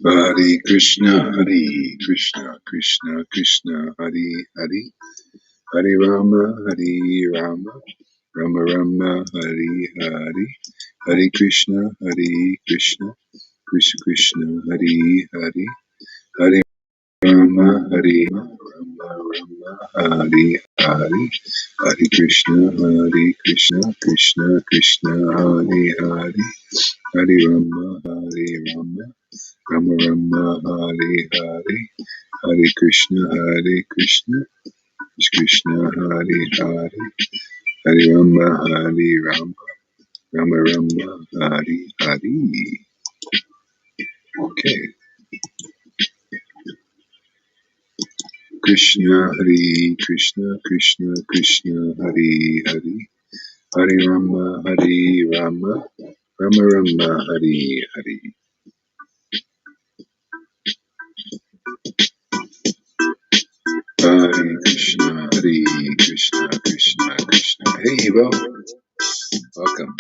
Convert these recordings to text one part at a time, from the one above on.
Hare Krishna, Krishna Krishna, Hare Hare, Hare Rama, Rama Rama, Hare Hare, Hare Krishna, Krishna Krishna, Hare Hare, Hare Rama, Rama, Hare Hare, Hare Krishna, Krishna Krishna, Hare Hare, Hare Rama, Rama Rama, Hare Hare, Hare Krishna, Krishna Hare Hare, Hare Rama, Rama Rama, Hare Hare. Okay. Krishna, Krishna Krishna, Hare Hare, Hare Rama, Rama Rama, Hare Hare. Hare Krishna, Krishna Krishna. Hey, Evo. Welcome.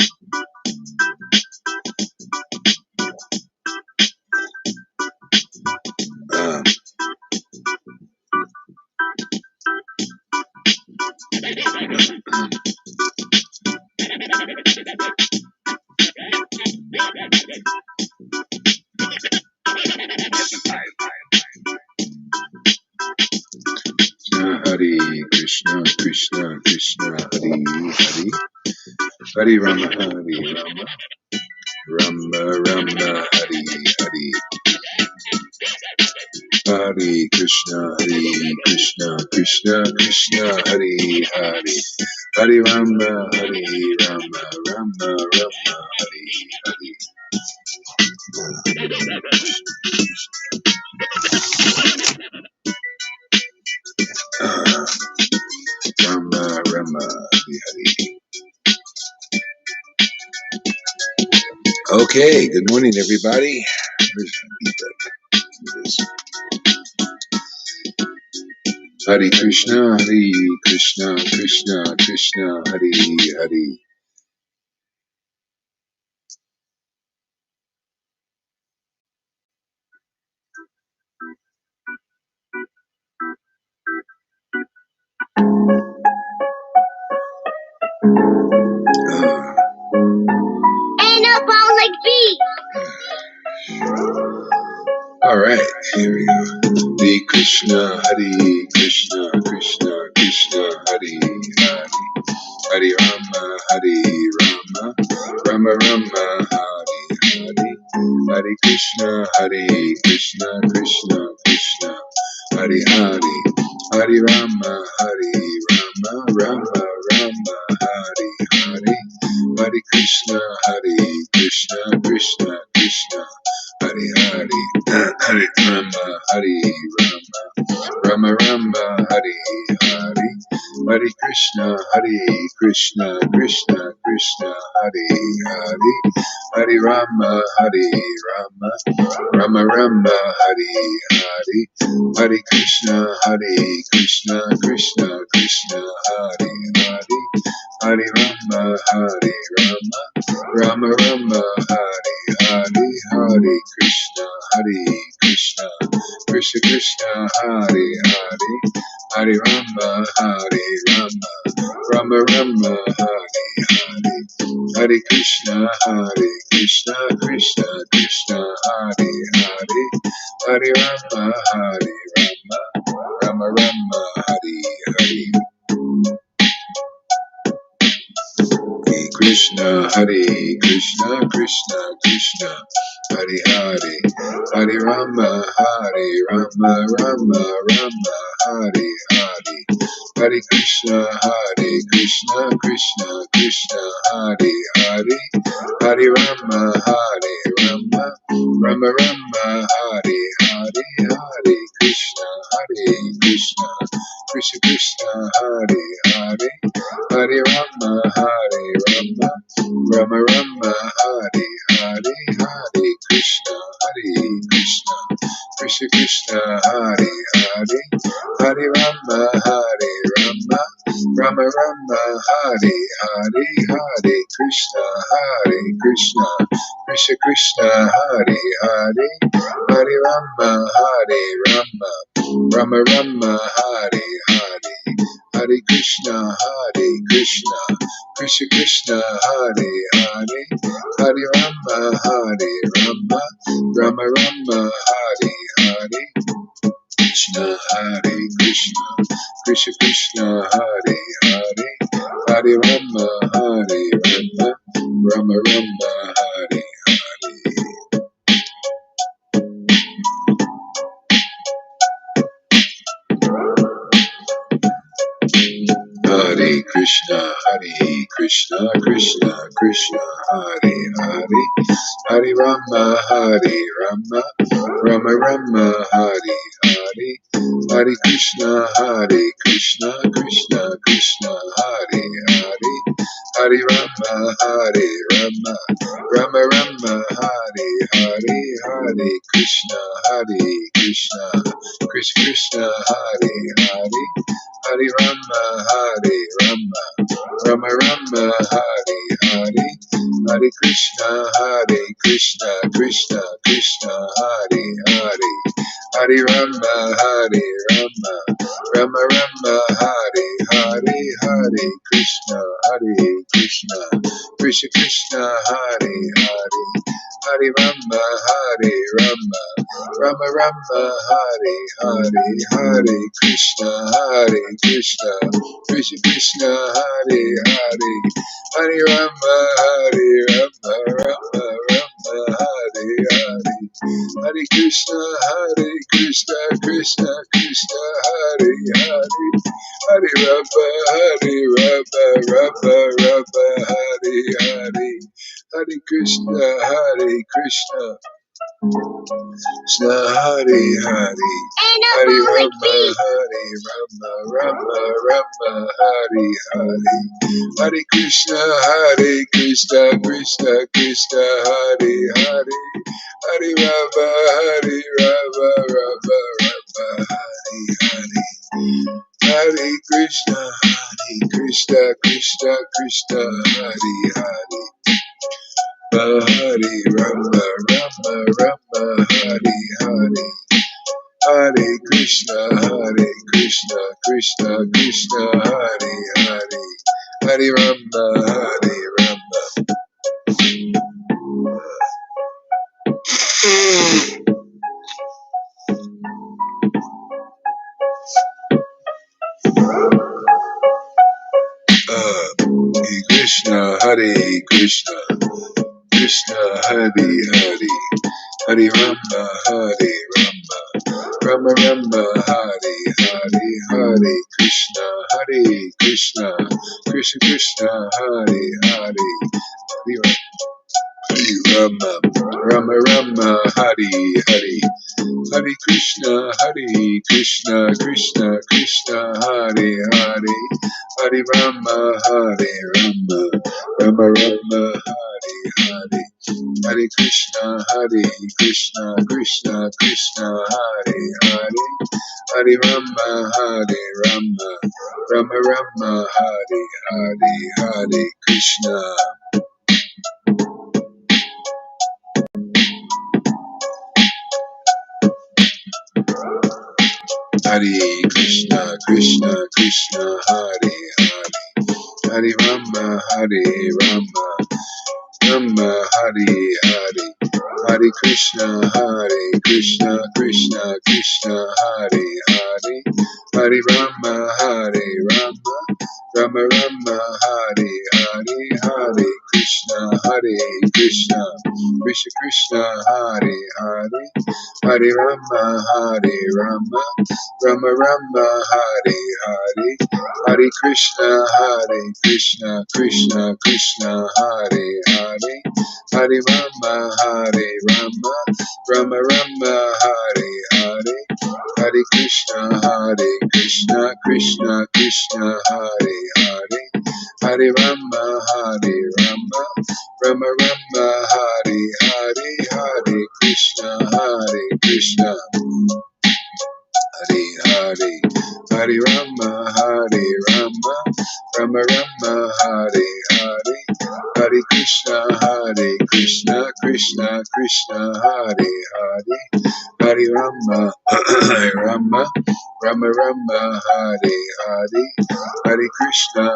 Hare Krishna, Krishna, Hare Hare, Hare Rama, Rama Rama, Hare Hare, Hare Krishna, Krishna Hare Hare, Hare Rama, Rama Rama, Hare Hare. Rama Rama, Hare Hare. Okay, good morning, everybody. Hare Krishna, Krishna Hare Hare. Ain't no ball like me. All right, here we go. Hare Krishna, Krishna Hare Hare, Hare Rama, Rama Rama, Hare Hare, Hare Krishna, Krishna Hare Hare, Hare Rama, Rama Rama, Hare Hare, Hare Krishna, Krishna Hare Hare, Hare Rama, Rama Rama, Hare Hare, Hare Krishna, Krishna Hare Hare, Hare Rama, Rama Rama, Hare Hare, Hare Krishna, Krishna Hare Hare, Hare Rama, Rama Rama, Hare Hare, Hare Krishna, Krishna Hare Hare, Hare Rama, Rama Rama, Hare Hare, Hare Krishna, Krishna Hare Hare, Hare Rama, Rama Rama, Hare Hare. Krishna, Krishna Hare Hare, Hare Rama, Rama Rama, Hare Hare, Hare Krishna, Krishna Hare Hare, Hare Rama, Rama Rama, Hare Hare, Hare Krishna, Krishna Hare Hare, Hare Rama, Rama Rama, Hare Hare, Hare Krishna, Krishna Hare Hare, Hare Rama, Rama Rama, Hare Hare, Hare Krishna, Hare Krishna, Krishna Krishna, Hare Hare, Hare Rama, Hare Rama, Rama Rama, Hare Hare, Hare Krishna, Krishna Krishna, Hare Hare, Hare Rama, Hare Rama, Rama Rama, Hare Hare, Krishna, Hare Krishna, Krishna Krishna, Hare Hare, Hare Rama, Hare Rama, Rama Rama, Hare Hare. Hare Krishna, Krishna Krishna, Hare Hare, Hare Rama, Hare Rama, Rama Rama, Hare Hare, Hare Krishna, Krishna Krishna, Hare Hare, Hare Rama, Hare Rama, Rama Rama, Hare Hare, Hare Krishna, Krishna Krishna, Hare Hare, Hare Rama, Hare Rama, Rama Rama, Hare Hare, Hare Krishna, Krishna Krishna, Hare Hare, Hare Rama, Hare Rama, Rama Rama, Hare Hare, Hare Krishna, Krishna Krishna, Hare Hare, Hare Rama, Hare Rama, Rama Rama, Hare Hare, Hare Krishna, Krishna Krishna, Hare Hare, Hare Rama, Hare Rama, Rama Rama, Hare Hare, Hare Krishna, Krishna Krishna, Hare Hare, Hare Rama, Rama Rama, Hare Hare, Hare Krishna, Krishna Hare Hare, Hare Rama, Rama Rama, Hare Hare, Hare Krishna, Krishna Krishna, Hare Hare, Hare Rama, Rama Rama, Hare Hare, Hare Krishna, Krishna Krishna, Hare Hare, Hare Rama, Rama, Hare Hare, Hare Krishna, Krishna Krishna, Hare Hare, Hare Rama, Rama. Krishna, Krishna, Krishna Hare Hare, Hare Rama, Rama, Rama Rama, Hare Hare, Hare Krishna, Krishna Krishna, Hare Hare, Hare Rama, Rama Rama, Hare Hare, Hare Krishna, Krishna Krishna, Hare Hare, Hare Rama, Rama, Rama Rama, Hare Hare, Hare Krishna, Krishna Krishna, Hare Hare, Hare Rama, Rama, Rama Rama, Hare Hare, Hare Krishna. Hare Krishna, Krishna Hare Hare, Hare Rama, Rama, Rama Hare Hare, Hare Krishna, Krishna Hare Hare, Hare Rama, Rama, Rama Rama, Hare Hare, Hare Krishna, Krishna Krishna, Hare Hare, Hare Rama, Rama, Rama Rama, Hare Hare, Hare Krishna, Krishna Krishna, Hare Hare, Hare Rama, Rama, Rama Rama, Hare Hare, Hare Krishna, Krishna Krishna, Hare Hare, Hare Rama, Rama, Rama Rama, Hare Hare, Hare Krishna, Hare Hare, Hare Rama, Rama, Rama Rama, Hare Hare, Hare Krishna, Krishna Krishna, Hare Hare, Hare Rama, Rama, Rama Rama, Hare Hare, Hare Krishna,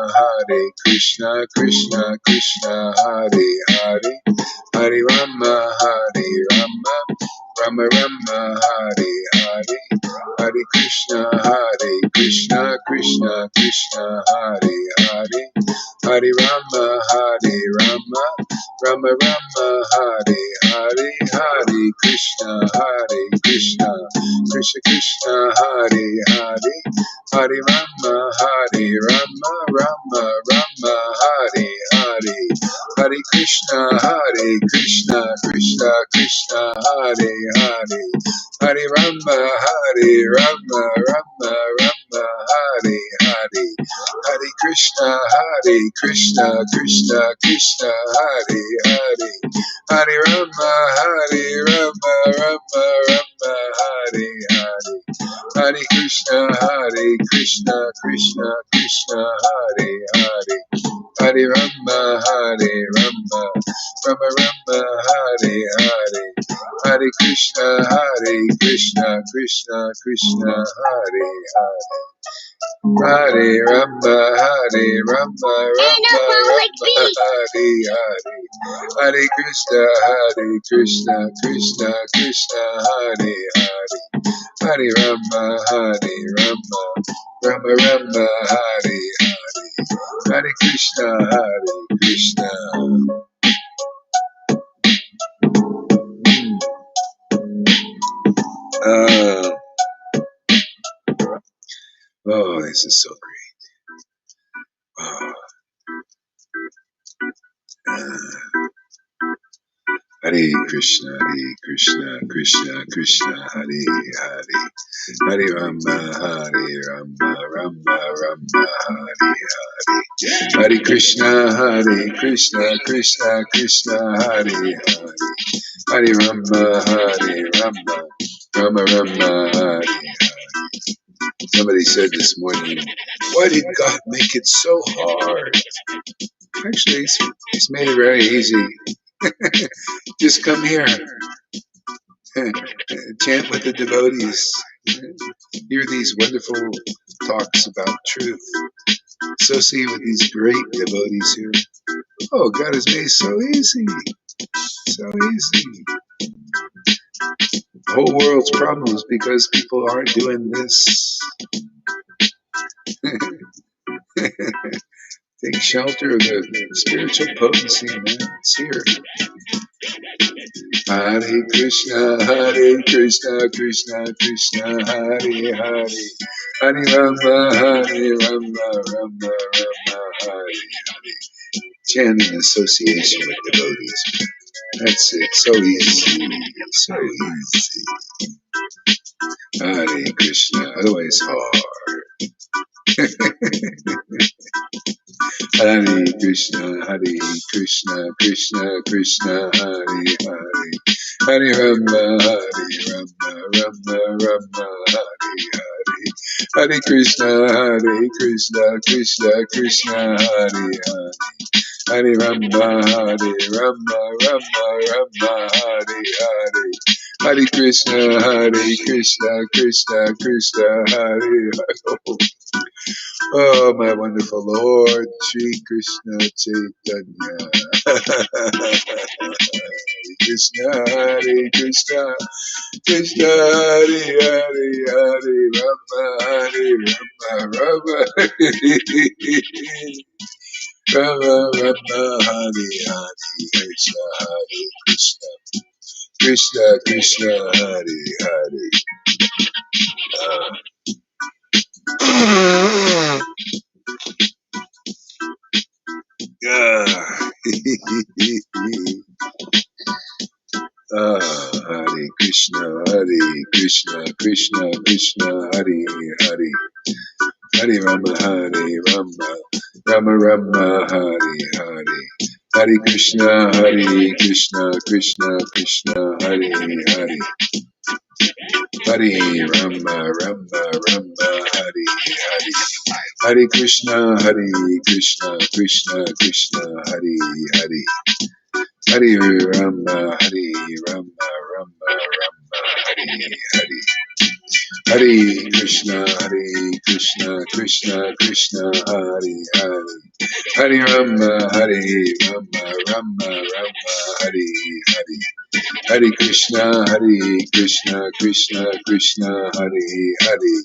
Krishna Krishna, Hare Hare, Hare Rama, Rama Rama, Hare Hare, Hare Krishna, Krishna Krishna, Hare Hare, Hare Rama, Rama Rama, Hare Hare, Hare Krishna, Krishna Krishna, Hare Hare, Hare Rama, Rama Rama, Hare Hare, Hare Krishna, Krishna Krishna, Hare Hare, Hare Rama, Rama Rama, Hare Hare, Hare Krishna, Krishna Krishna, Hare Hare, Hare Rama, Rama Rama, Hare Hare, Hare Krishna, Krishna Krishna, Hare Hare, Hare Rama, Rama Rama, Hare Hare, Hare Krishna, Krishna Krishna, Hare Hare, Hare Rama, Rama Rama, Hare Hare, Hare Krishna, Krishna Hare Hare, Hare Rama, Rama Rama, Hare Hare, Hare Krishna, Krishna. Oh, this is so great. Oh, Hare Krishna, Krishna Krishna, Hare Hare, Hare Rama, Rama Rama, Hare Hare, Hare Krishna, Krishna Krishna, Hare Hare, Hare Rama, Rama Rama, Hare Hare. Somebody said this morning, why did God make it so hard? Actually, He's made it very easy. Just come here, chant with the devotees, hear these wonderful talks about truth, associate with these great devotees here. Oh, God has made it so easy, so easy. The whole world's problem is because people aren't doing this. Take shelter of the spiritual potency, man. It's here. Hare Krishna, Krishna Krishna, Hare Hare, Hare Rama, Rama Hare Hare. Chant in association with devotees. That's it. So easy. So easy. Hare Krishna. Otherwise hard. Hare Krishna, Krishna Krishna, Hare Hare, Hare Rama, Rama, Hare Hare, Hare Krishna, Krishna, Hare Hare, Hare Rama, Rama, Hare Hare, Hare Krishna, Krishna, Hare Hare. Oh, my wonderful Lord, Sri Krishna Chaitanya. Hare Krishna, Krishna Hare Hare, Rama, Rama, Rama, Hare Hare, Krishna, Hare Hare. Hare Krishna, Krishna, Hare Hare, Hare Rama, Rama Rama, Hare Hare, Hare Krishna, Krishna, Hare Hare, Hare Rama, Rama, Hare Hare, Hare Krishna, Krishna Krishna, Hare Hare. Hare Rama, Hare Rama, Rama Rama, Hare Hare. Hare Krishna, Krishna Krishna, Hare Hare. Hare Rama, Hare Rama, Rama Rama, Hare Hare. Hare Krishna, Krishna Krishna, Hare Hare.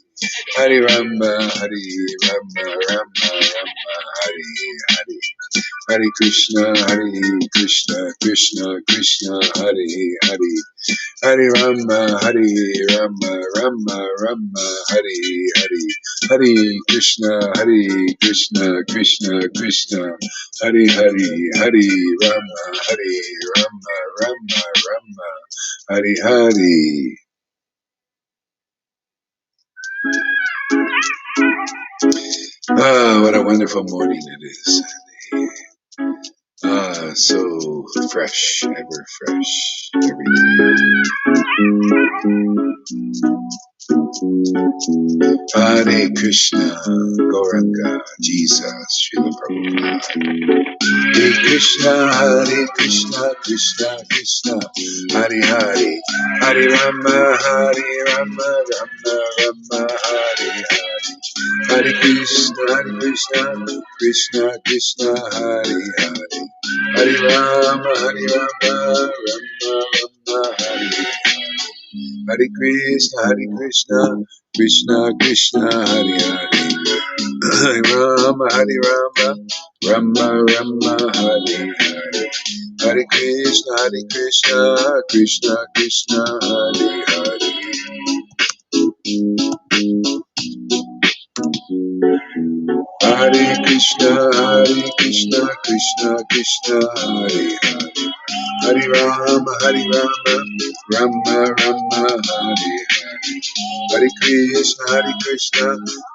Hare Rama, Rama Rama, Hare Hare. Hare Krishna, Krishna Krishna, Hare Hare. Hare Rama, Rama Rama, Hare Hare. Hare Krishna, Krishna Krishna, Hare Hare. Hare Rama, Rama Rama, Hare Hare. Ah, what a wonderful morning it is. Ah, so fresh, ever fresh, every day. Hare Krishna, Gauranga, Jesus, Srila Prabhupada. Hare Krishna, Krishna Krishna, Hare Hare. Hare Rama, Rama Rama, Hare Hare. Hare Krishna, Krishna Krishna, Hare Hare. Hare Rama, Rama Hare Hare. Hare Krishna, Krishna Krishna, Hare Hare. Hare Rama, Rama Rama, Hare Hare. Hare Krishna, Krishna Krishna, Hare Hare. Hare Krishna, Krishna Krishna, Hare Hare. Hare Rama, Rama Rama, Hare Hare. Hare Krishna,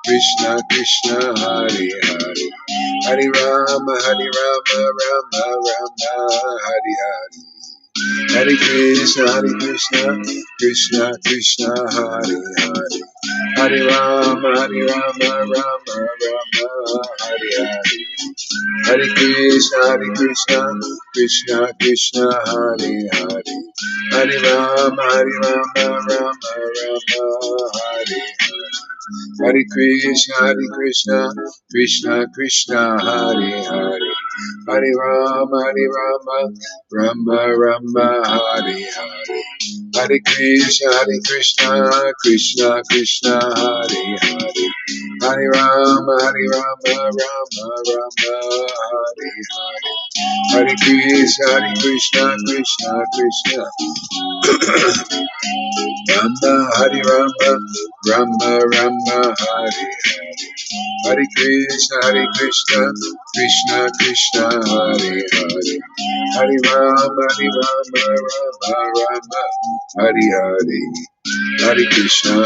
Krishna Krishna, Hare Hare. Hare Rama, Rama Rama, Hare Hare. Hare Krishna, Krishna Krishna, Hare Hare. Hare Rama, Rama Rama, Hare Hare. Hare Krishna, Krishna Krishna, Hare Hare. Hare Rama, Rama Hare Hare. Hare Krishna, Krishna Krishna, Hare Hare. Hare Rama, Rama Rama, Hare Hare. Hare Krishna, Krishna Krishna, Hare Hare. Hare Rama, Rama Rama, Hare Hare. Hare Krishna, Krishna Rama, Hare Rama, Rama Hare Hare. Hare Krishna, Krishna Krishna, Hare Hare. Hare Rama, Rama Hare Hare. Hare Krishna,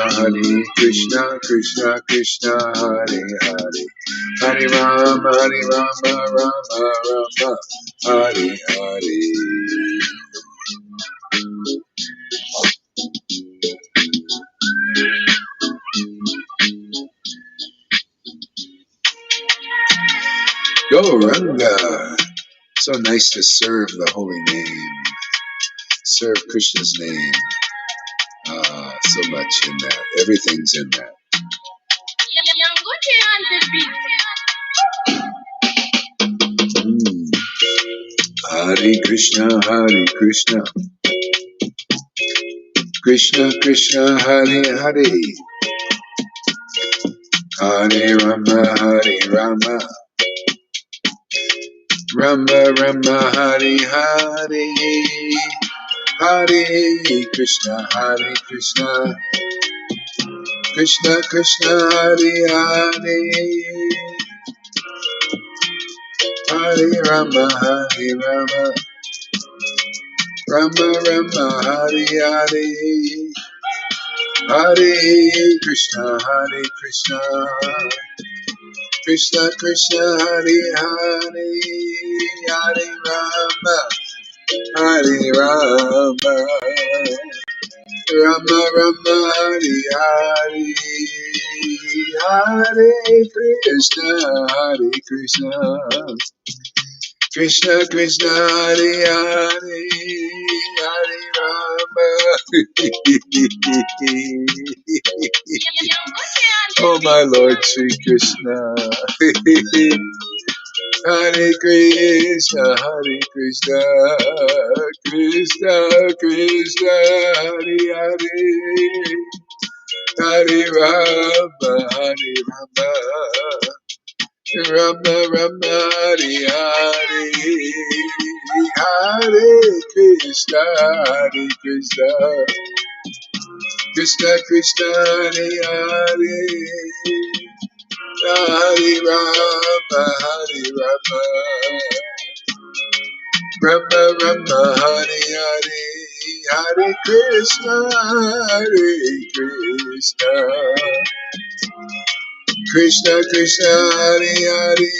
Krishna Krishna, Hare Hare. Hare Rama, Rama Hare Hare. Gauranga. So nice to serve the holy name. Serve Krishna's name. So much in that. Everything's in that. Hare Krishna, Krishna Krishna, Hare Hare. Hare Rama, Rama Rama, Hare Hare. Hare Krishna, Krishna Krishna, Hare Hare. Hare Rama, Rama Rama, Hare Hare. Hare Krishna, Krishna Krishna, Hare Hare. Hare Rama, Rama Rama, Hare Hare. Hare Krishna, Hare Krishna, Krishna Krishna, Hare Hare, Hare Rama. Oh my Lord Sri Krishna. Hare Krishna, Hare Krishna, Krishna Krishna, Hare Hare, Hare Rama, Hare Rama, Rama Rama, Hare Hare, Hare Krishna, Hare Krishna, Krishna Krishna, Hare Hare, Hare Rama, Hare Rama, Rama Rama, Hare Hare, Hare Krishna, Hare Krishna, Krishna Krishna, Hare Hare,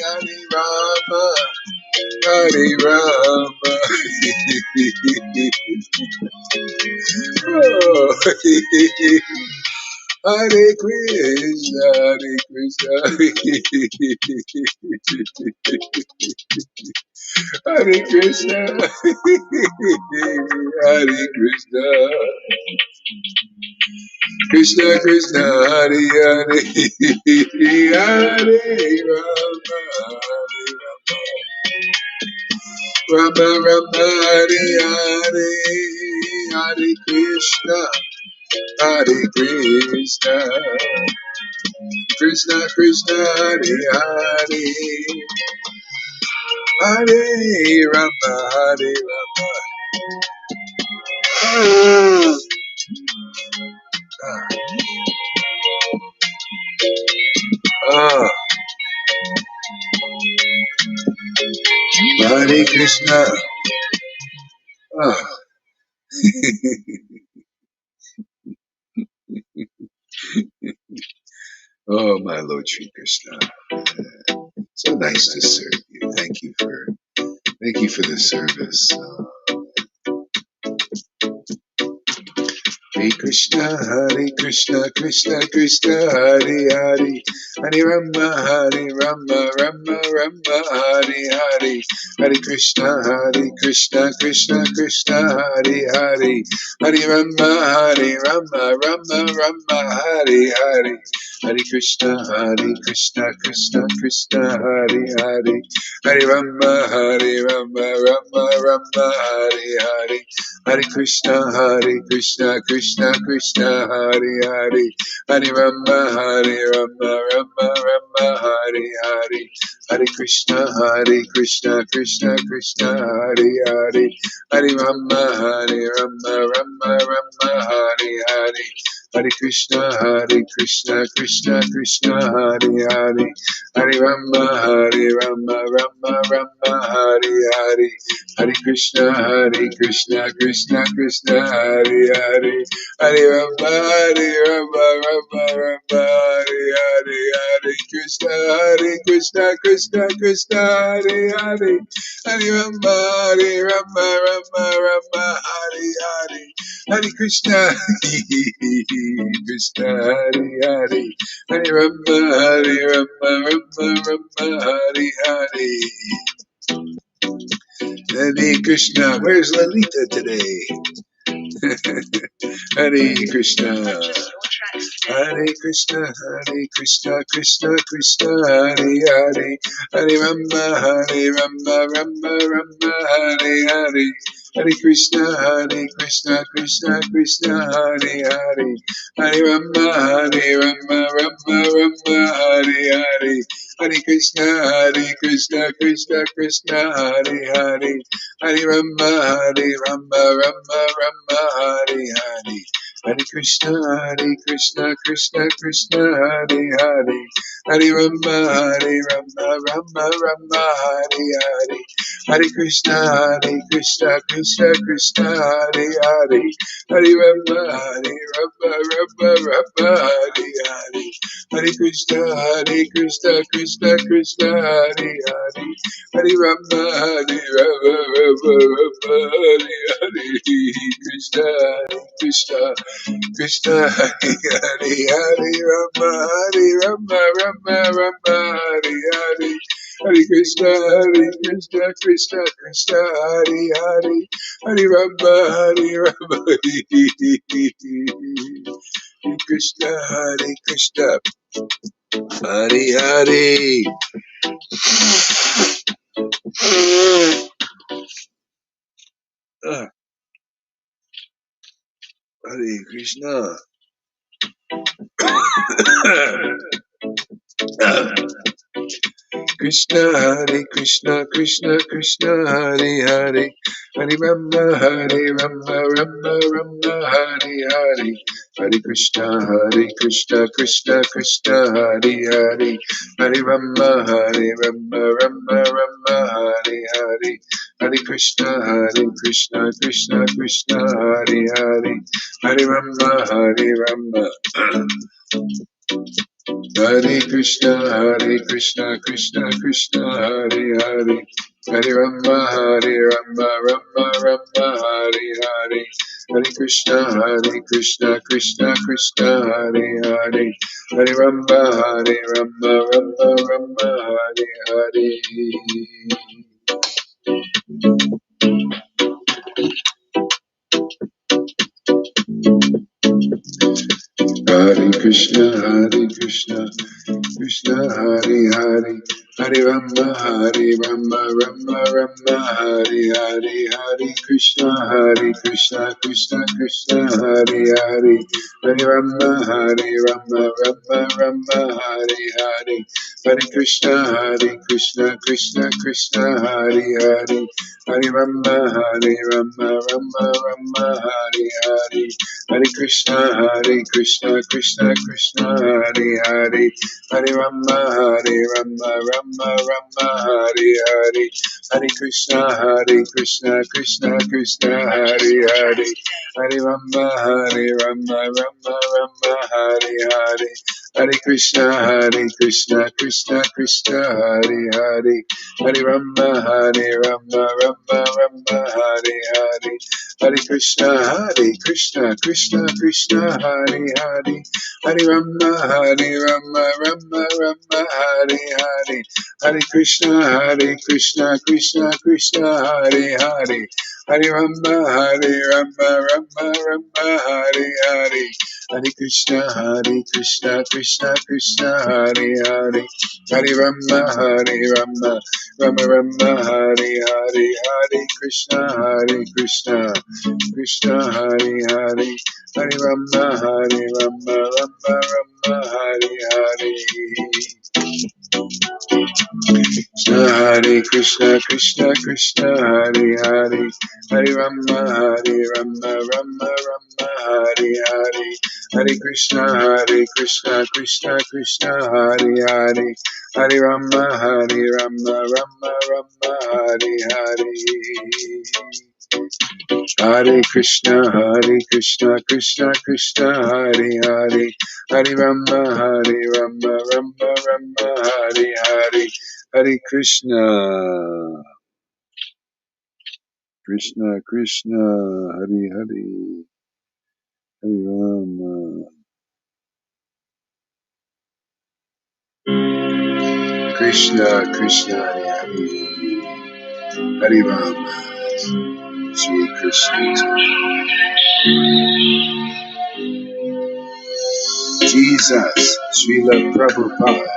Hare Rama, Hare Rama. Oh, Hare Krishna, Hare Krishna, Hare Krishna, Hare Krishna, Krishna Krishna, Hare Hare, Hare Rama, Rama Rama, Hare Hare, Hare Krishna, Hare Krishna, Krishna Krishna, Hare Hare, Hare Rama, Hare Rama. Ah, Hare Krishna. Ah. Oh, my Lord Sri Krishna. So nice to serve you. Thank you for the service. Hare Krishna, Hare Krishna, Krishna Krishna, Hare Hare, Hare Rama, Hare Rama, Rama Rama, Hare Hare, Hare Krishna, Hare Krishna, Krishna Krishna, Hare Hare, Hare Rama, Hare Rama, Rama Rama, Hare Hare, Hare Krishna, Hare Krishna, Krishna Krishna, Hare Hare, Hare Rama, Hare Rama, Rama Rama, Hare Hare. Hare Krishna, Hare Krishna, Krishna Krishna, Hare Hare, Hare Rama, Hare Rama, Rama Rama, Hare Hare, Hare Krishna, Hare Krishna, Krishna Krishna, Hare Hare, Hare Rama, Hare Rama, Rama Rama, Hare Hare, Hare Krishna, Hare Krishna, Krishna Krishna, Hare Hare, Hare Rama, Hare Rama, Rama Rama, Hare Hare. Hare Krishna, Hare Krishna, Krishna Krishna, Hare Hare, Hare Rama, Hare Rama, Rama Rama, Hare Hare, Hare Krishna, Hare Krishna, Krishna Krishna, Hare Hare, Hare Rama, Hare Rama, Rama Rama, Hare Hare, Hare Krishna, Krishna, Hare Hare, Hare Rama, Hare Rama, Rama Rama, Hare Hare. Hare Krishna. Where's Lalita today? Hare Krishna. Hare Krishna, Hare Krishna, Krishna Krishna, Hare Hare, Hare Rama, Hare Rama, Rama Rama, Hare Hare, Hare Krishna, Hare Krishna, Krishna Krishna, Hare Hare, Hare Rama, Hare Rama, Rama Rama, Hare Hare, Hare Krishna, Hare Krishna, Krishna Krishna, Hare Hare, Hare Rama, Hare Rama, Rama Rama, Hare Hare. Hare Krishna, Hare Krishna, Krishna Krishna, Hare Hare, Hare Rama, Hare Rama, Rama Rama, Hare Hare, Hare Krishna, Hare Krishna, Krishna Krishna, Hare Hare, Hare Rama, Hare Rama, Rama Rama, Hare Hare, Hare Krishna, Hare Krishna, Krishna Krishna, Hare Hare, Hare Rama, Hare Rama, Rama Rama, Hare Hare, Krishna, Krishna. Krishna Hari Hari Hari Rama Hari Rama Rama Rama Hari Hari Hari Krishna Krishna Krishna Hari Hari Hari Rama Hari Krishna Hari Hari Hare Krishna. Krishna Hare Krishna Krishna Krishna Hare Hare Hare Rama Hare Rama Rama Rama Hare Hare Hare Krishna Krishna Krishna Hare Hare Hare Rama Rama Rama Hare Hare Hare Krishna Krishna Krishna Hare Hare Hare Rama Rama Hare Krishna Krishna Krishna Hare Hare Hare Rama Rama Rama Hare Hare Hare Krishna Krishna Krishna Hare Hare Hare Rama Rama Rama Hare Hare Hare Krishna Krishna Hare Hare Hare Rama Rama Rama Hare Hare Hare Krishna Krishna Krishna Hare Hare Hare Rama Rama Rama Hare Hare Hare Krishna Krishna Krishna Hare Hare Hare Rama Rama Rama Hare Hare Hare Krishna Krishna Hare Hare Hare Rama Rama Rama Hare Hare Hare Krishna Krishna Hare Hare Hare Rama Rama Rama Hare Hare Hare Krishna Krishna Hare Hare Hare Rama Rama Rama Hare Hare Hare Krishna Krishna Hare Hare Hare Rama Rama Rama Hare Hare Hare Krishna Krishna Hare Hare Hare Rama Rama Rama Hare Hare Hare Krishna Krishna Hare Hare Hare Rama Rama Rama Hare Hare Hare Krishna Krishna Hare Hare Hare Rama Rama Hare Hare Krishna Krishna Hare Hare Hare Rama Rama Hare Hare Hare Krishna Krishna Hare Hare Hare Rama Rama Hare Hare Hare Krishna Krishna Hare Hare Hare Rama Rama Hare Hare Hare Krishna Krishna Hare Hare Hare Rama Krishna Hare Hare Hare Rama Shri Krishna Jesus Srila Prabhupada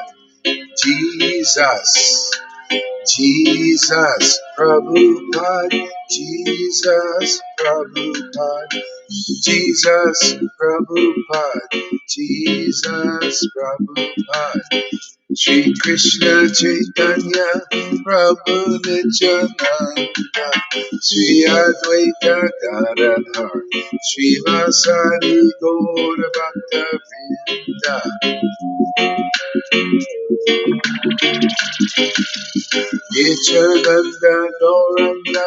Jesus Prabhupada Jesus Prabhupada Jesus Prabhupada Jesus Prabhupada Shri Krishna Chaitanya Prabhu Nityananda Shri Advaita Gadadhar Shri Vasari Gaura Bhakta Vrinda Nityananda Gauranga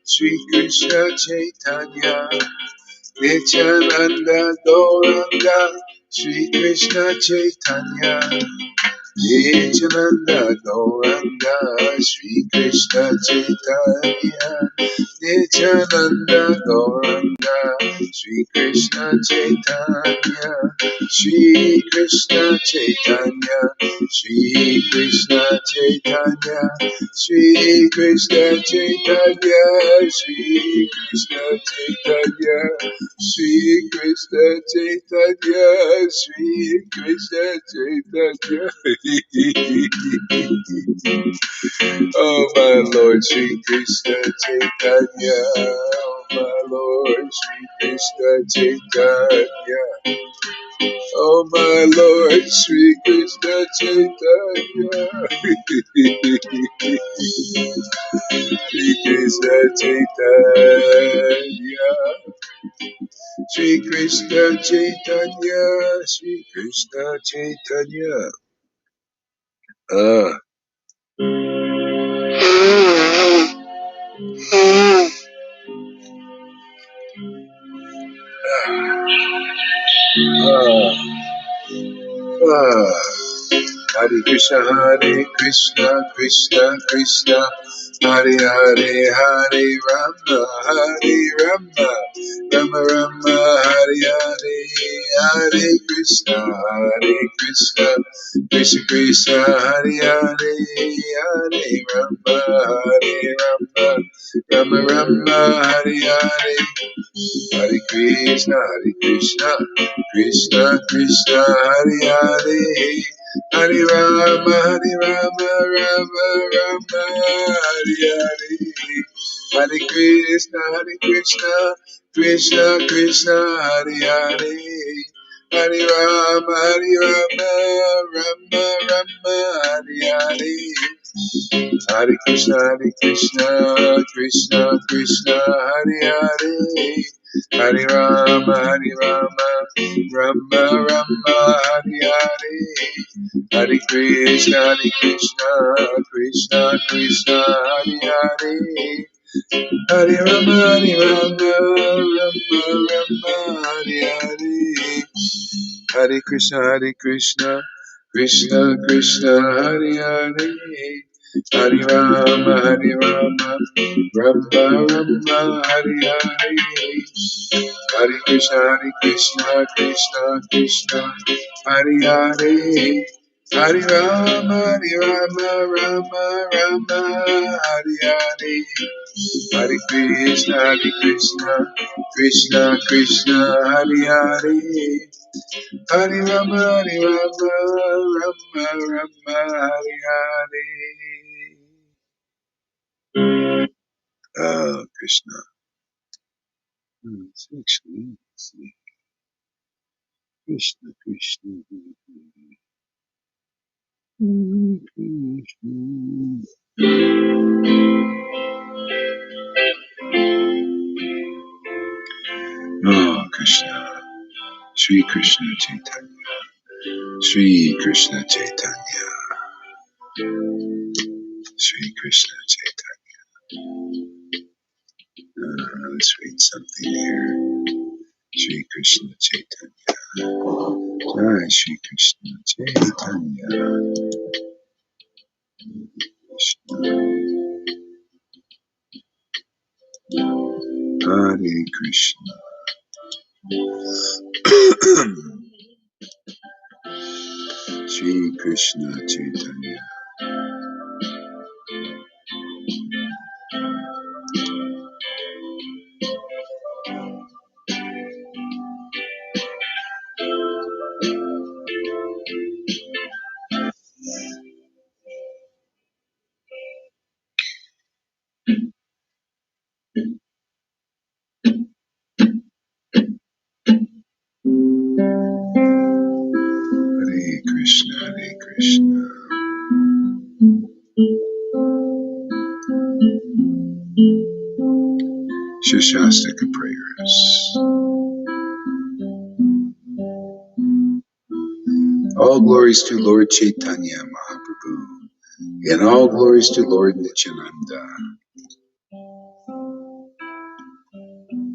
Shri Krishna Chaitanya Nityananda Gauranga Shri Krishna Chaitanya Nityananda Gauranga Shri Krishna Chaitanya Nityananda Gauranga Shri Krishna Chaitanya Shri Krishna Chaitanya Shri Krishna Chaitanya Shri Krishna Chaitanya Shri Krishna Chaitanya Shri Krishna Chaitanya Shri Krishna Chaitanya Oh my Lord Shri Krishna Chaitanya Oh my Lord Shri Krishna Chaitanya Oh my Lord Shri Krishna Chaitanya Shri Krishna Chaitanya Shri Krishna Chaitanya Shri Krishna Chaitanya Hare Krishna, Krishna Krishna, Hare Hare, Hare Rama, Rama Rama, Hare Hare, Hare Krishna, Krishna Krishna, Hare Hare, Hare Rama, Rama Rama, Hare Hare. Hare Krishna, Krishna Krishna, Hare Hare, Hare Rama, Rama Rama, Hare Hare. Hare Krishna, Krishna Krishna, Hare Hare, Hare Rama, Rama Rama, Hare Hare. Hare Krishna, Krishna Krishna, Hare Hare, Hare Rama, Rama Rama, Hare Hare. Hare Krishna, Krishna Krishna, Hare Hare, Hare Rama, Rama Rama, Hare Hare. Hare Krishna, Krishna Krishna, Hare Hare, Hare Rama, Rama Rama, Hare Hare. Hare Krishna, Krishna Krishna, Hare Hare, Hare Rama, Rama Rama, Hare Hare. Hare Krishna, Krishna Krishna, Hare Hare, Hare Rama, Rama Rama, Hare Hare. Krishna. It's actually, let's see. Krishna, Krishna, Krishna. Oh, Krishna. Sri Krishna Chaitanya. Sri Krishna Chaitanya. Sri Krishna Chaitanya. Let's read something here. Sri Krishna Chaitanya. Jai Sri Krishna Chaitanya. Krishna. Hare Krishna. Sri Krishna Chaitanya. Hare Krishna, Hare Krishna. Shashastika prayers. All glories to Lord Chaitanya Mahaprabhu, and all glories to Lord Nityananda.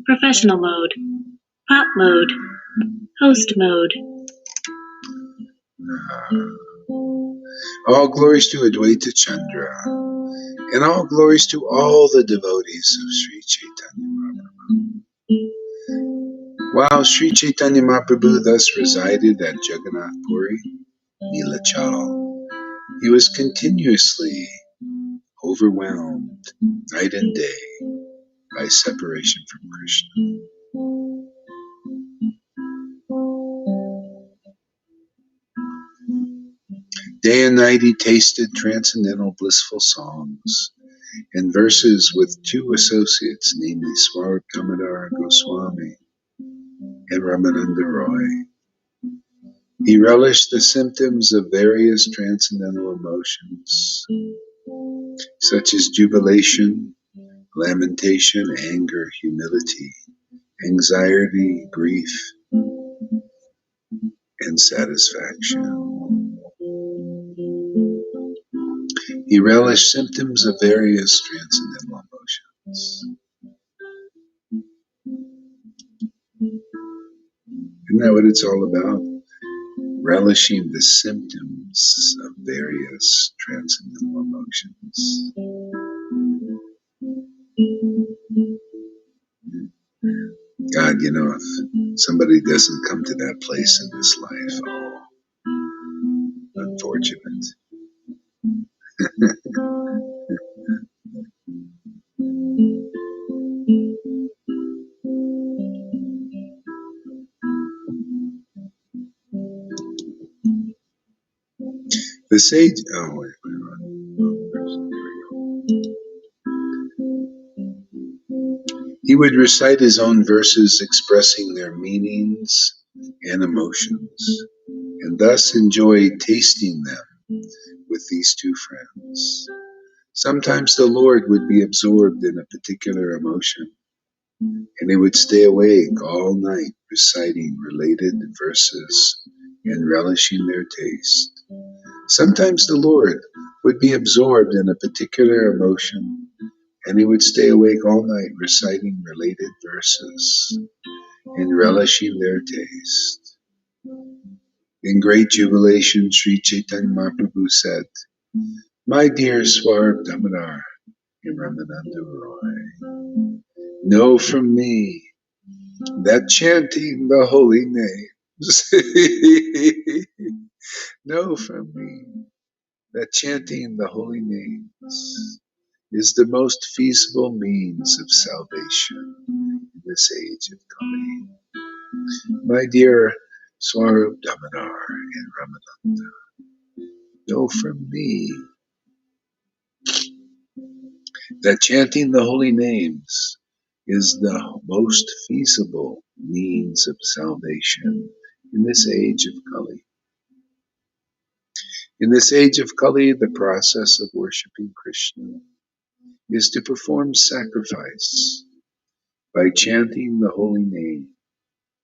Professional mode, pop mode, host mode. All glories to Advaita Chandra, and all glories to all the devotees of Sri Chaitanya Mahaprabhu. While Sri Chaitanya Mahaprabhu thus resided at Jagannath Puri, Nilachal, he was continuously overwhelmed night and day by separation from Krishna. Day and night he tasted transcendental blissful songs and verses with two associates, namely Swarup Damodar Goswami and Ramananda Roy. He relished the symptoms of various transcendental emotions, such as jubilation, lamentation, anger, humility, anxiety, grief, and satisfaction. He relished symptoms of various transcendental emotions. Isn't that what it's all about? Relishing the symptoms of various transcendental emotions. God, if somebody doesn't come to that place in this life, oh, unfortunate. The sage, he would recite his own verses expressing their meanings and emotions, and thus enjoy tasting them with these two friends. Sometimes the Lord would be absorbed in a particular emotion, and he would stay awake all night reciting related verses and relishing their taste. Sometimes the Lord would be absorbed in a particular emotion, and he would stay awake all night reciting related verses and relishing their taste. In great jubilation, Sri Chaitanya Mahaprabhu said, "My dear Swarup Damodar and Ramananda Roy, know from me that chanting the holy names, know from me that chanting the holy names is the most feasible means of salvation in this age of Kali. My dear Swarup Damodar and Ramananda, know from me that chanting the holy names is the most feasible means of salvation in this age of Kali. In this age of Kali, the process of worshiping Krishna is to perform sacrifice by chanting the holy name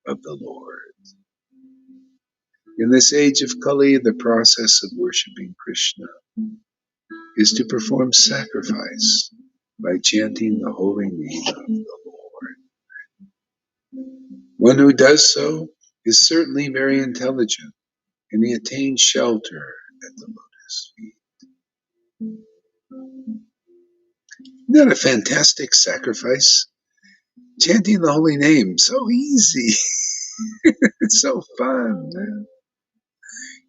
of the Lord. In this age of Kali, the process of worshiping Krishna is to perform sacrifice by chanting the holy name of the Lord. One who does so is certainly very intelligent, and he attains shelter at the lotus feet. Isn't that a fantastic sacrifice? Chanting the holy name, so easy. It's so fun, man.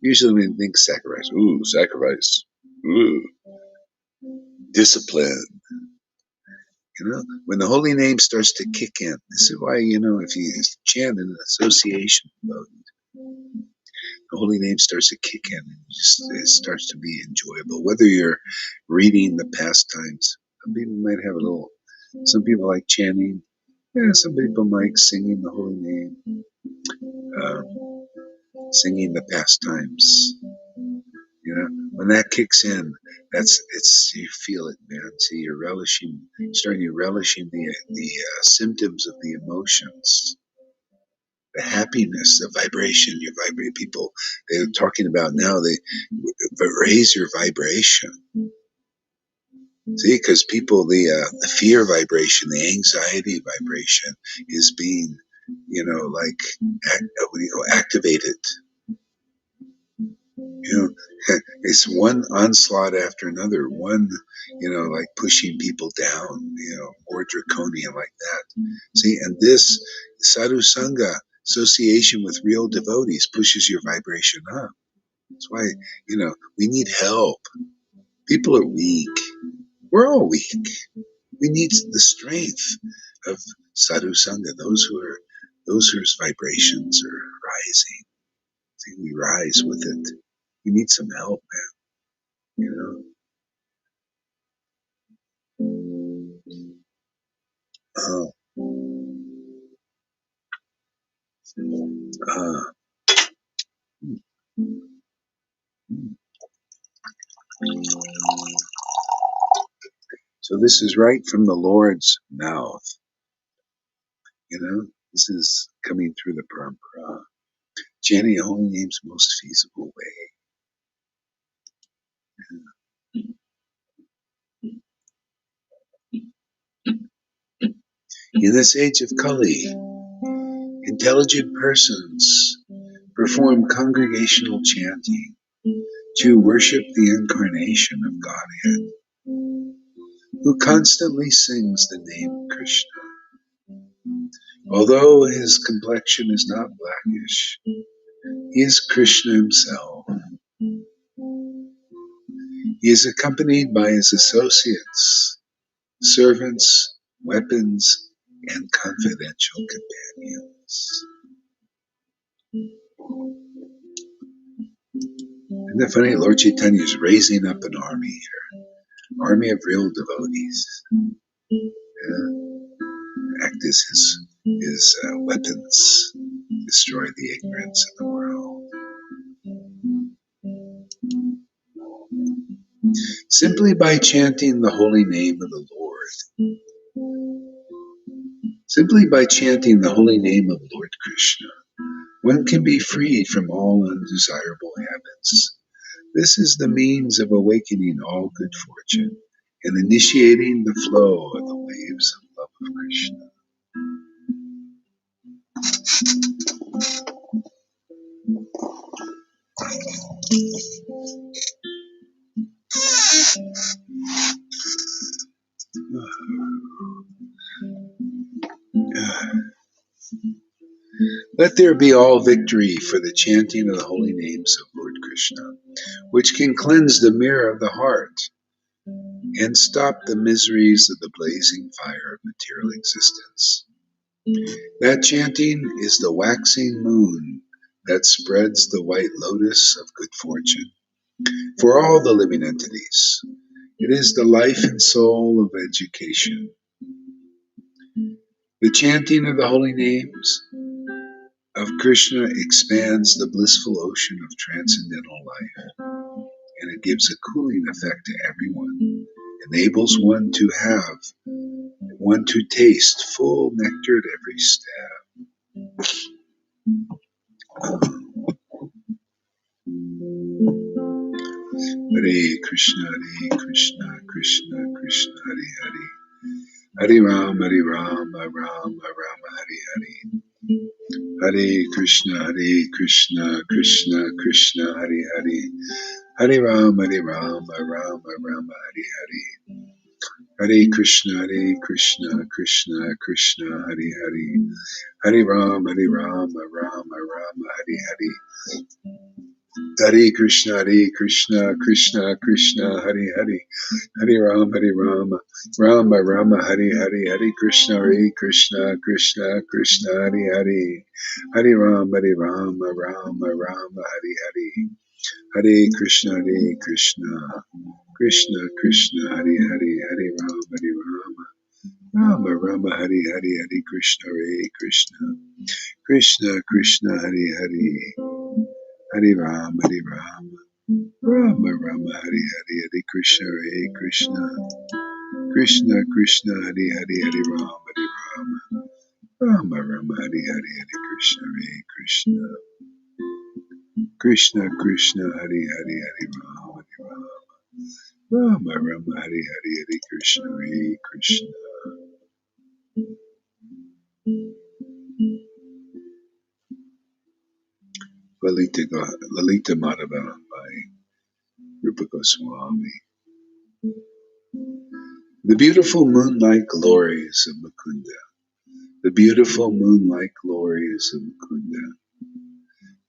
Usually we think sacrifice. Ooh, sacrifice. Ooh, discipline. When the holy name starts to kick in, this is why, if you chant in an association mode, the holy name starts to kick in and it starts to be enjoyable. Whether you're reading the pastimes, some people might have some people like chanting, some people like singing the holy name, singing the pastimes. When that kicks in, you feel it, man. See, you're relishing the symptoms of the emotions, the happiness, the vibration. You vibrate. People, they're talking about now. They raise your vibration. See, because people, the fear vibration, the anxiety vibration is being, activated. You know, it's one onslaught after another, one, like pushing people down, more draconian like that. See, and this sadhu sangha, association with real devotees, pushes your vibration up. That's why, we need help. People are weak. We're all weak. We need the strength of sadhu sangha, those whose vibrations are rising. See, we rise with it. We need some help, man. Uh, uh, so this is right from the Lord's mouth. This is coming through the parampara. Chanting a holy name's most feasible way. In this age of Kali, intelligent persons perform congregational chanting to worship the incarnation of Godhead, who constantly sings the name Krishna. Although his complexion is not blackish, he is Krishna himself. He is accompanied by his associates, servants, weapons, and confidential companions. Isn't that funny? Lord Chaitanya is raising up an army here, army of real devotees. Act as his weapons, destroy the ignorance of the world. Simply by chanting the holy name of the Lord, simply by chanting the holy name of Lord Krishna, one can be freed from all undesirable habits. This is the means of awakening all good fortune and initiating the flow of the waves of love of Krishna. Let there be all victory for the chanting of the holy names of Lord Krishna, which can cleanse the mirror of the heart and stop the miseries of the blazing fire of material existence. That chanting is the waxing moon that spreads the white lotus of good fortune for all the living entities. It is the life and soul of education. The chanting of the holy names of Krishna expands the blissful ocean of transcendental life, and it gives a cooling effect to everyone, enables one to taste full nectar at every step. Hare Krishna, Krishna Krishna, Hare Hare. Hare Ram, Ram Ram, Hare Hare. Hare Krishna, Krishna Krishna, Hare Hare. Hare Ram, Ram Ram, Hare Hare. Hare Krishna, Krishna Krishna, Hare Hare. Hare Ram, Ram Hare Hare. Hare Krishna, Krishna Krishna, Hare Hare. Hare Ram, Ram Hare Hare. Hare Krishna, Krishna Krishna, Hare Hare. Hare Ram, Ram Hare Hare. Hare Krishna, Krishna Krishna, Hare Hare. Hare Ram, Rama Hare Hare. Hare Krishna, Krishna Krishna, Hare Hare. Hare Ram, Rama Hare Hare. Hare Krishna, Krishna Krishna, Hare Hare. Hare Ram, Rama Hare Hare. Hare Krishna, Krishna Krishna, Hare Hare. Hare Ram, Rama Hare Hare. Hare Krishna, Krishna. Lalita Madhava by by Rupa Goswami. The beautiful moonlight glories of Mukunda, the beautiful moonlight glories of Mukunda,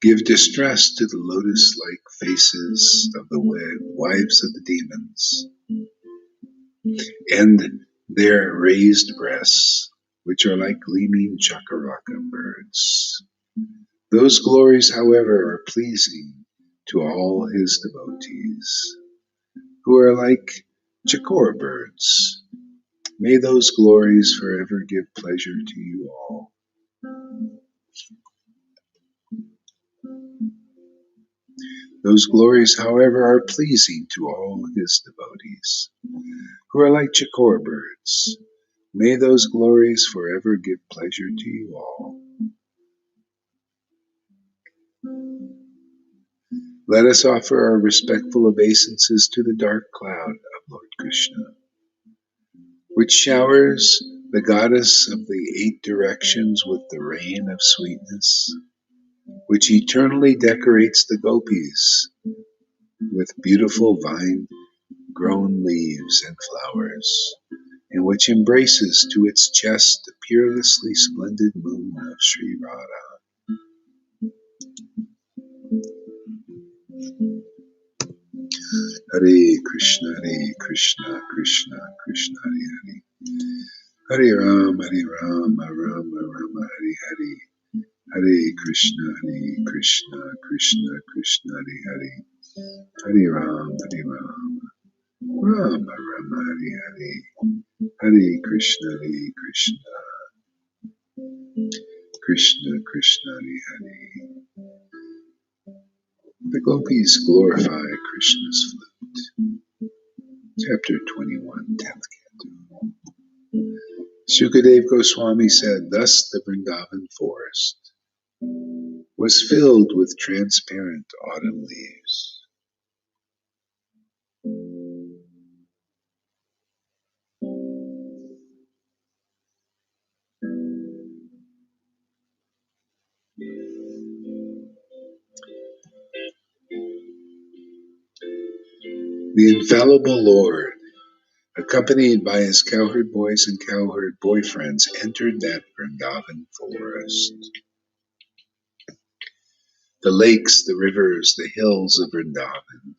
give distress to the lotus-like faces of the wives of the demons, and their raised breasts, which are like gleaming chakaraka birds. Those glories, however, are pleasing to all his devotees, who are like chakora birds. May those glories forever give pleasure to you all. Those glories, however, are pleasing to all his devotees, who are like chakora birds. May those glories forever give pleasure to you all. Let us offer our respectful obeisances to the dark cloud of Lord Krishna, which showers the goddess of the 8 directions with the rain of sweetness, which eternally decorates the gopis with beautiful vine-grown leaves and flowers, and which embraces to its chest the peerlessly splendid moon of Sri Radha. Hare Krishna, Krishna Krishna, Hare Hare. Hare Rama, Rama Rama, Hare Hare. Hare Krishna, Krishna Krishna, Hare Hare. Hare Rama, Rama Rama, Hare Hare. Hare Krishna, Krishna Krishna, Hare Hare. The gopis glorify Krishna's flute. Chapter 21, 10th Canto. Sukadeva Goswami said, thus the Vrindavan forest was filled with transparent autumn leaves. The infallible Lord, accompanied by his cowherd boys and cowherd boyfriends, entered that Vrindavan forest. The lakes, the rivers, the hills of Vrindavan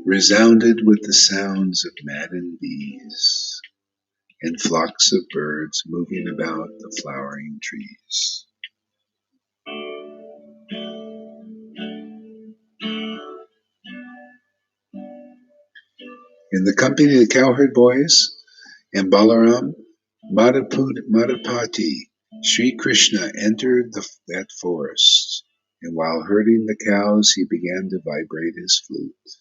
resounded with the sounds of maddened bees and flocks of birds moving about the flowering trees. In the company of the cowherd boys and Balaram, Madhupati, Sri Krishna entered that forest, and while herding the cows, he began to vibrate his flute.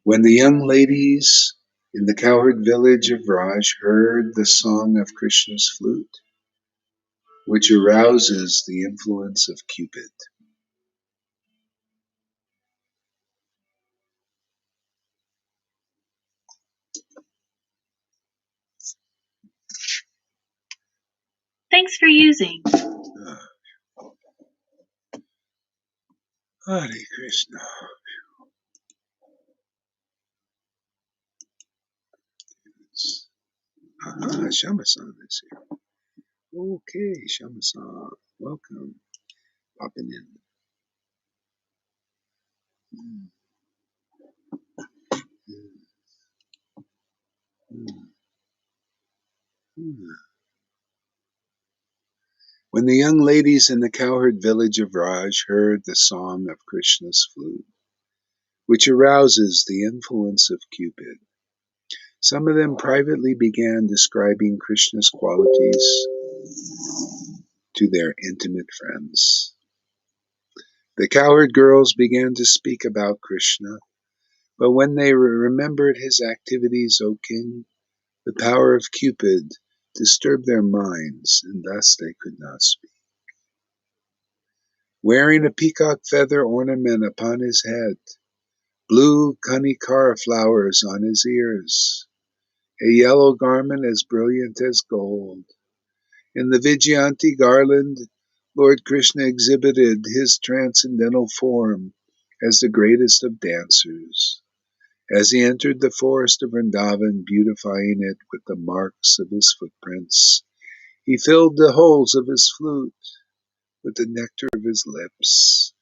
When the young ladies in the cowherd village of Raj heard the song of Krishna's flute, which arouses the influence of Cupid, Thanks for using. Hare Krishna. Shama-san is here. Okay, Shama-san, welcome. Popping in. When the young ladies in the cowherd village of Raj heard the song of Krishna's flute, which arouses the influence of Cupid, some of them privately began describing Krishna's qualities to their intimate friends. The cowherd girls began to speak about Krishna, but when they remembered his activities, O king, the power of Cupid disturbed their minds, and thus they could not speak. Wearing a peacock feather ornament upon his head, blue kanikara flowers on his ears, a yellow garment as brilliant as gold. In the Vijayanti garland, Lord Krishna exhibited his transcendental form as the greatest of dancers. As he entered the forest of Vrindavan, beautifying it with the marks of his footprints, he filled the holes of his flute with the nectar of his lips.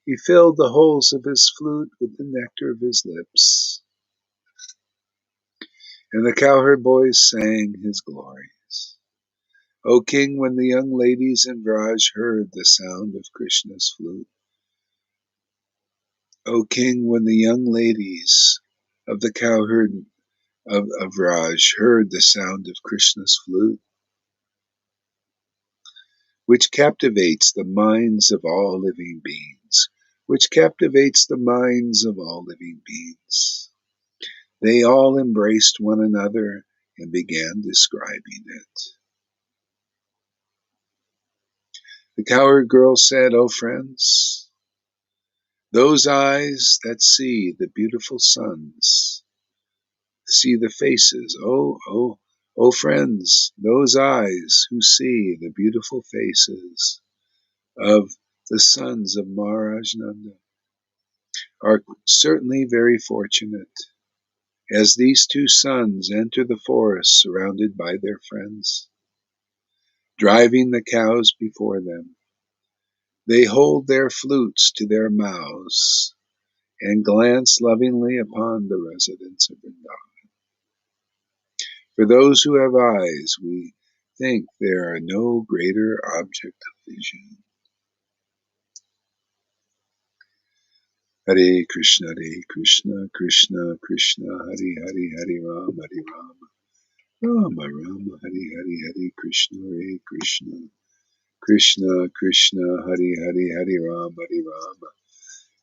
He filled the holes of his flute with the nectar of his lips. And the cowherd boys sang his glories. O king, when the young ladies in Vraj heard the sound of Krishna's flute, O king, when the young ladies of the cowherd of Vraj heard the sound of Krishna's flute, which captivates the minds of all living beings, which captivates the minds of all living beings, they all embraced one another and began describing it. The cowherd girl said, O friends, those eyes that see the beautiful sons, see the faces, oh friends, those eyes who see the beautiful faces of the sons of Maharaj Nanda are certainly very fortunate. As these two sons enter the forest surrounded by their friends, driving the cows before them, they hold their flutes to their mouths and glance lovingly upon the residents of Vrindavan. For those who have eyes, we think there are no greater object of vision. Hare Krishna, Krishna Krishna, Hare Rama, Rama Rama, Hare Krishna, Krishna Krishna, Hare Rama,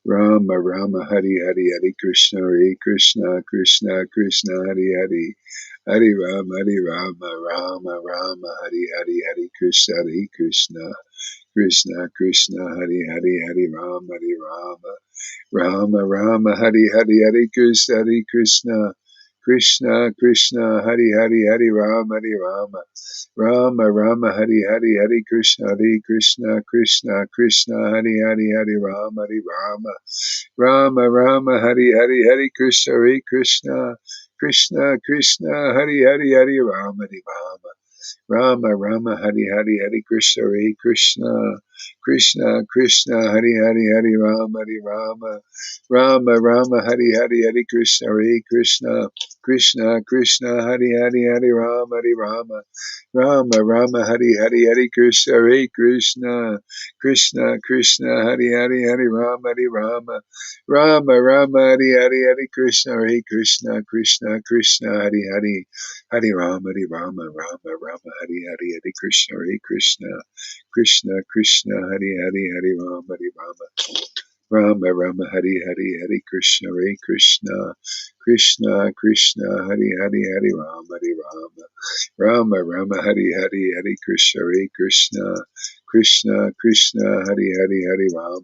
Rama Rama, Hare Krishna, Krishna Krishna, Hare Rama, Rama, Hare Krishna, Krishna, Hare Rama, Rama, Hare Krishna, Krishna, Hare Rama, Rama, Hare Krishna, Krishna, Hare Rama, Hare Krishna, Krishna, Hare Rama, Hare Krishna, Hare Rama, Hare Krishna, Hare Rama, Hare Krishna, Hare Rama, Hare Krishna, Hare Rama, Hare Krishna, Hare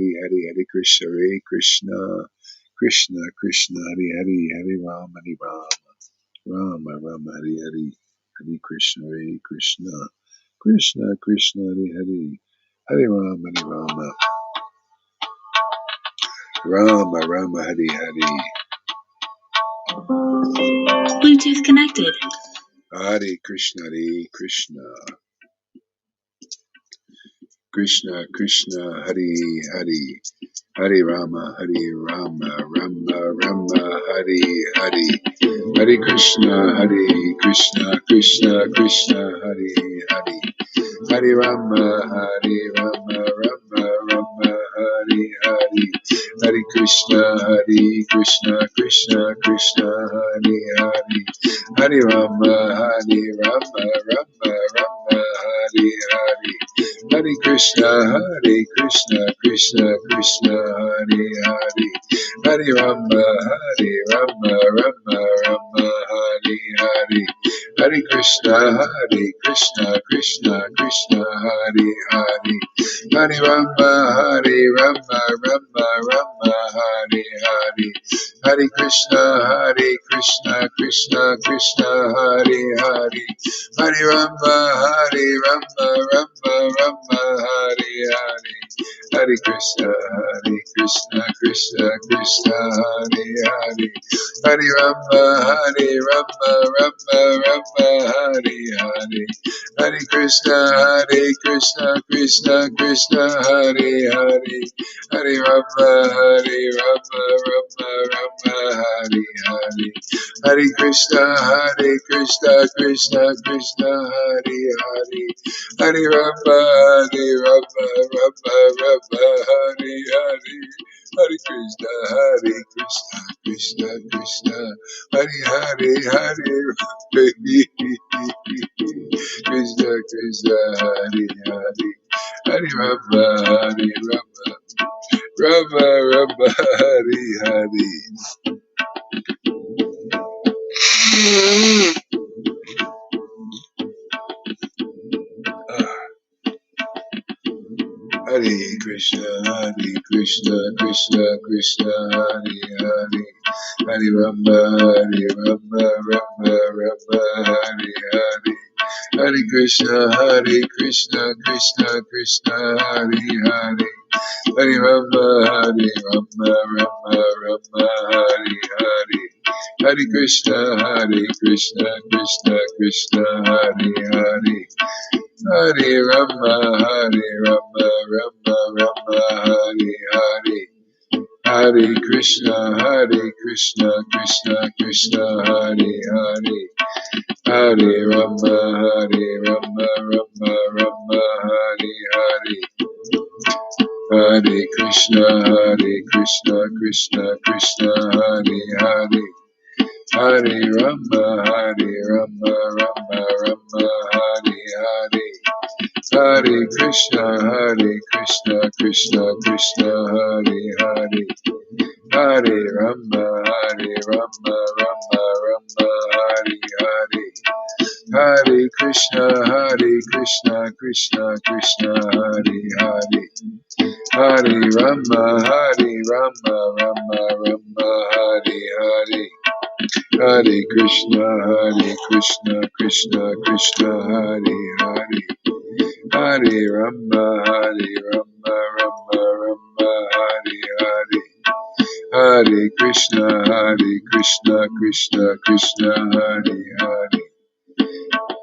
Rama, Hare Krishna, Hare Rama, Hare Krishna, Hare Rama, Hare Krishna, Hare Rama, Hare Krishna, Hare Rama, Hare Bluetooth connected. Hare Krishna, Krishna, Hare Rama, Rama, Hare Hare Krishna, Krishna, Hare Hare Rama, Rama, Hare Krishna, Krishna, Hare Hare Rama, Rama, Hare Krishna, Krishna, Hare Rama, Rama, Hare Krishna, Krishna, Hare Rama, Rama, Hare Krishna, Krishna, Hare Rama, Rama, Hare Hare Krishna, Krishna Krishna, Hare Hare, Hare Rama, Rama Rama, Hare Hare, Hare Krishna, Krishna Krishna, Hare Hare, Hare Rama, Rama Rama, Hare Hare, Hare Krishna, Krishna Krishna, Hare Hare, Hare Rama, Rama Rama, Hare Hare, Hare Krishna, Krishna Krishna, Hare Hare, Hare Krishna Krishna, Hare Hare, Hare Rama, Rama Rama, Hare Hare. Hare Krishna, Krishna Krishna, Hare Hare, Hare Rama, Rama Rama, Hare Hare, Hare Krishna, Krishna Krishna, Hare Hare, Hare Rama, Rama Rama, Hare Hare, Hare Krishna, Krishna Krishna, Hare Hare, Hare Rama, Rama Rama, Hare Hare, Hare Krishna, Krishna Krishna, Hare Hare, Hare Rama, Rama, Hare Hare, Hare Krishna, Krishna Krishna, Hare Hare, Hare Rama, Rama Rama, Hare Hare, Hare Krishna, Krishna Krishna, Hare Hare, Hare Rama, Rama Rama, Hare Hare, Hare Krishna, Krishna Krishna, Hare Hare, Hare Rama, Rama Rama, Hare Hare, Hare Krishna, Krishna Krishna, Hare Hare, Hare Rama, Rama Rama, Hare Hare, Hare Krishna, Krishna Krishna, Hare Hare,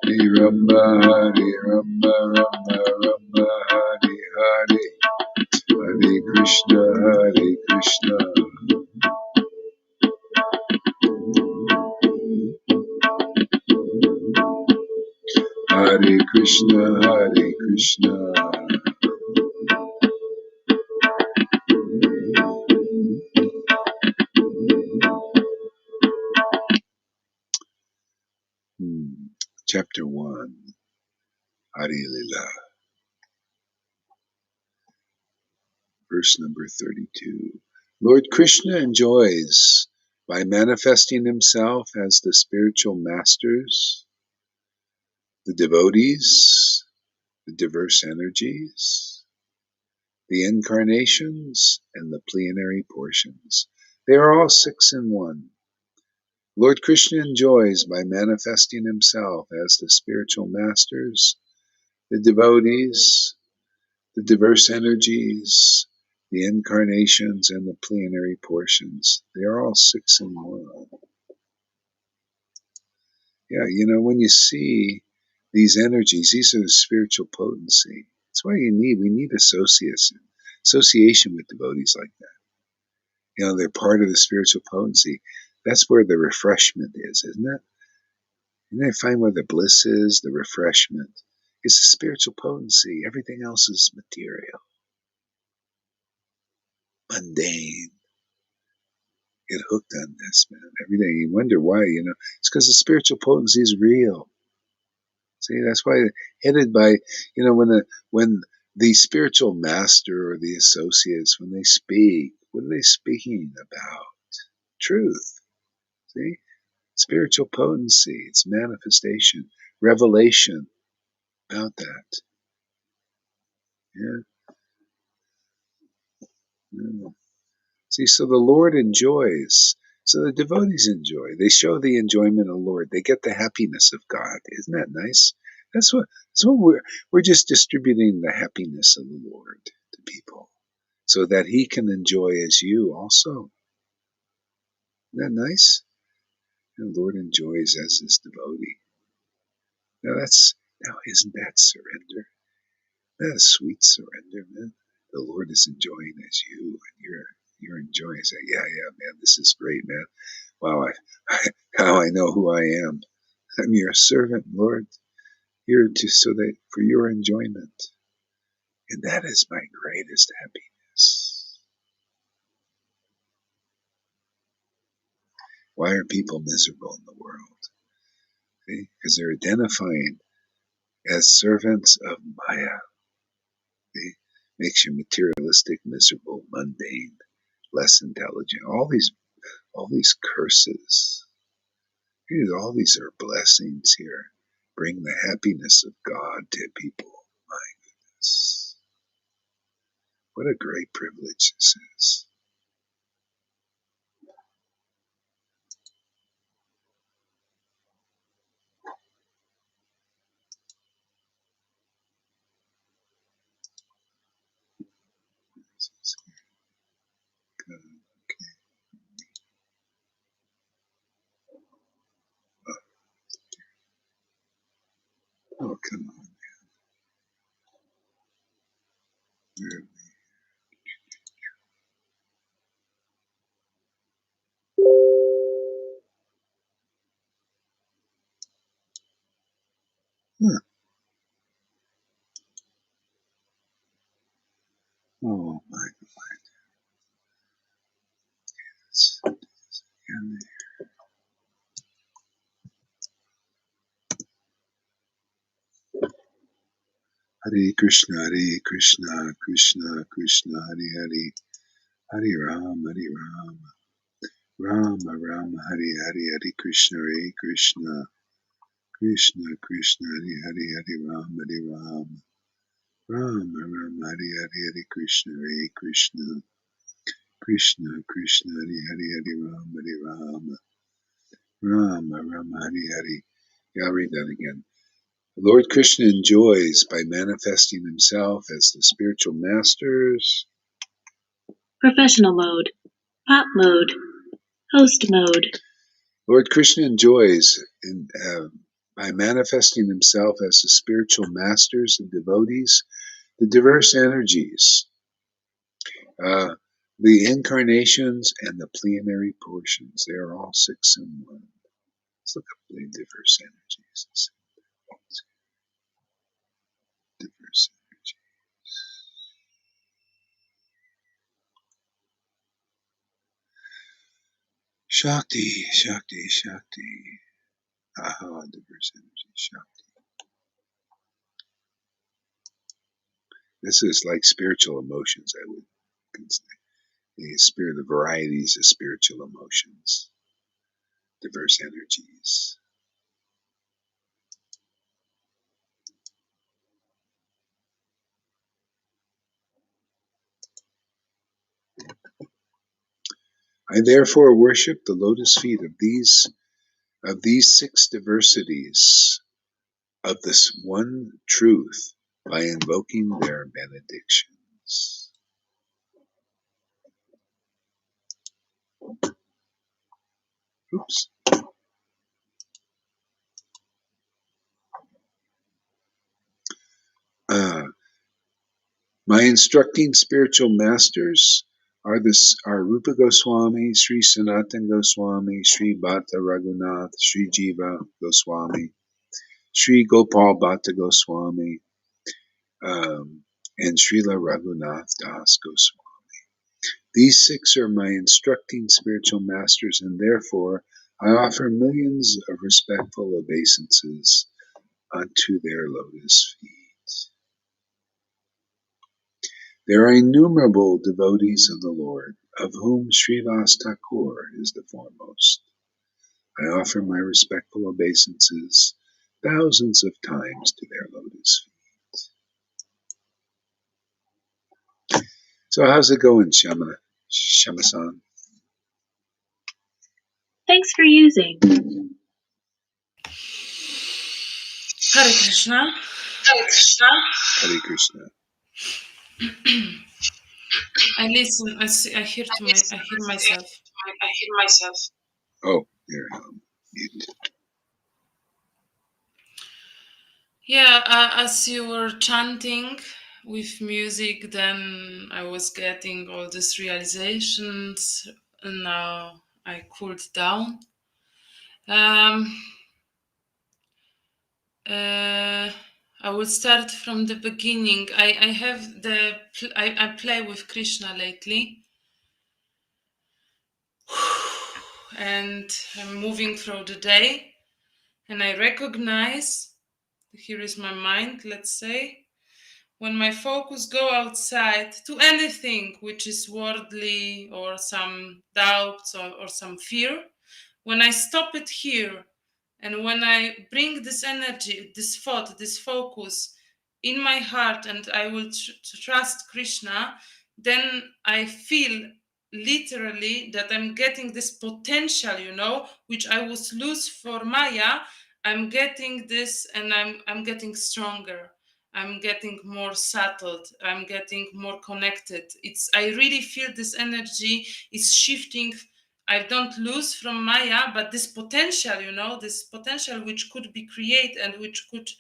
Hare Rama, Rama Rama, Hare Hare, Hare Krishna, Krishna. Hare Krishna, Krishna. Chapter 1, Hare Lila, verse number 32. Lord Krishna enjoys, by manifesting himself as the spiritual masters, the devotees, the diverse energies, the incarnations, and the plenary portions. They are all six in one. Lord Krishna enjoys, by manifesting himself as the spiritual masters, the devotees, the diverse energies, the incarnations, and the plenary portions. They are all six in one. Yeah, when you see these energies, these are the spiritual potency. That's why we need association with devotees like that. They're part of the spiritual potency. That's where the refreshment is, isn't it? And I find where the bliss is, the refreshment. It's the spiritual potency. Everything else is material, mundane. Get hooked on this, man. Everything. You wonder why, It's because the spiritual potency is real. See, that's why headed by, when the spiritual master or the associates, when they speak, what are they speaking about? Truth. See? Spiritual potency, its manifestation, revelation about that. Yeah. Yeah. See, so the Lord enjoys. So the devotees enjoy. They show the enjoyment of the Lord. They get the happiness of God. Isn't that nice? That's what we're just distributing the happiness of the Lord to people. so that he can enjoy as you also. Isn't that nice? And the Lord enjoys as his devotee. Now isn't that surrender? That is sweet surrender, man. The Lord is enjoying as you, and you're enjoying. Say, yeah, man, this is great, man. Wow, how I know who I am. I'm your servant, Lord. Here so that for your enjoyment, and that is my greatest happiness. Why are people miserable in the world? See? Because they're identifying as servants of Maya. See? Makes you materialistic, miserable, mundane, less intelligent. All these curses. All these are blessings here. Bring the happiness of God to people. My goodness. What a great privilege this is. Okay. Oh, come on. Where are we? Huh. Oh, my goodness. Hare Krishna, Hare Krishna, Krishna Krishna, Hare Hare, Hare Ram, Hare Ram, Rama Rama, Hare Hare, Hare Krishna, Hare Krishna, Krishna Krishna, Hare Hare, Hare Ram, Hare Ram, Rama Rama, Hare Hare, Hare Krishna, Hare Krishna, Krishna Krishna, Hare Hare, Hare Ram, Hare Ram, Rama Rama, Hare Hare. Yeah, I'll read that again. The Lord Krishna enjoys by manifesting himself as the spiritual masters. Professional mode. Pop mode. Host mode. Lord Krishna enjoys by manifesting himself as the spiritual masters and devotees, the diverse energies, the incarnations, and the plenary portions. They are all 6 in 1. Let's look up the diverse energies. Diverse energy. Shakti, Shakti, Shakti. Aha, diverse energy, Shakti. This is like spiritual emotions, I would consider. The varieties of spiritual emotions, diverse energies. I therefore worship the lotus feet of these 6 diversities of this one truth by invoking their benedictions. Oops. My instructing spiritual masters are Rupa Goswami, Sri Sanatan Goswami, Sri Bhatta Raghunath, Sri Jiva Goswami, Sri Gopal Bhatta Goswami, and Srila Raghunath Das Goswami. These 6 are my instructing spiritual masters, and therefore I offer millions of respectful obeisances unto their lotus feet. There are innumerable devotees of the Lord, of whom Srivas Thakur is the foremost. I offer my respectful obeisances thousands of times to their lotus feet. So how's it going, Shama-san? Thanks for using. Hare Krishna. Hare Krishna. Hare Krishna. I listen. I hear myself. I hear myself. Oh, here. Mute. Yeah, as you were chanting with music, then I was getting all these realizations, and now I cooled down. I will start from the beginning. I have I play with Krishna lately, and I'm moving through the day, and I recognize, here is my mind, let's say, when my focus go outside to anything which is worldly or some doubts or some fear, when I stop it here and when I bring this energy, this thought, this focus in my heart, and I will trust Krishna, then I feel literally that I'm getting this potential, which I was lose for Maya. I'm getting this, and I'm getting stronger. I'm getting more settled. I'm getting more connected. I really feel this energy is shifting. I don't lose from Maya, but this potential, this potential which could be created and which could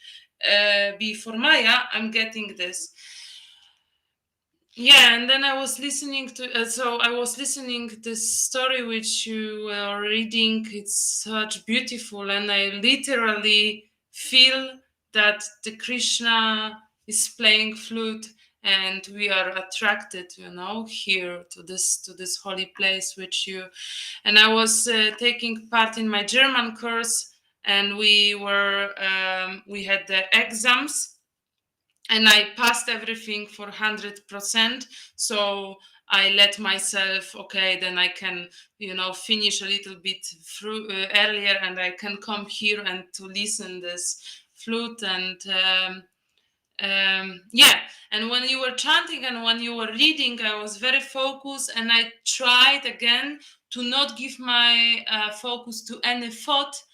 be for Maya, I'm getting this. Yeah, and then I was listening to, this story which you were reading. It's such beautiful, and I literally feel that the Krishna is playing flute, and we are attracted, here to this holy place, and I was taking part in my German course, and we had the exams, and I passed everything for 100%. So I let myself, okay, then I can, finish a little bit through earlier, and I can come here and to listen this flute. And yeah, and when you were chanting and when you were reading, I was very focused, and I tried again to not give my focus to any thought,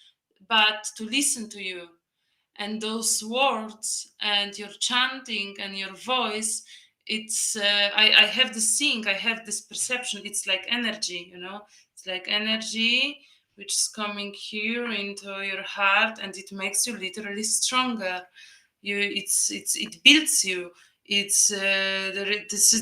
but to listen to you. And those words and your chanting and your voice, it's I have this thing, I have this perception, it's like energy, it's like energy which is coming here into your heart, and it makes you literally stronger. It builds you. It's this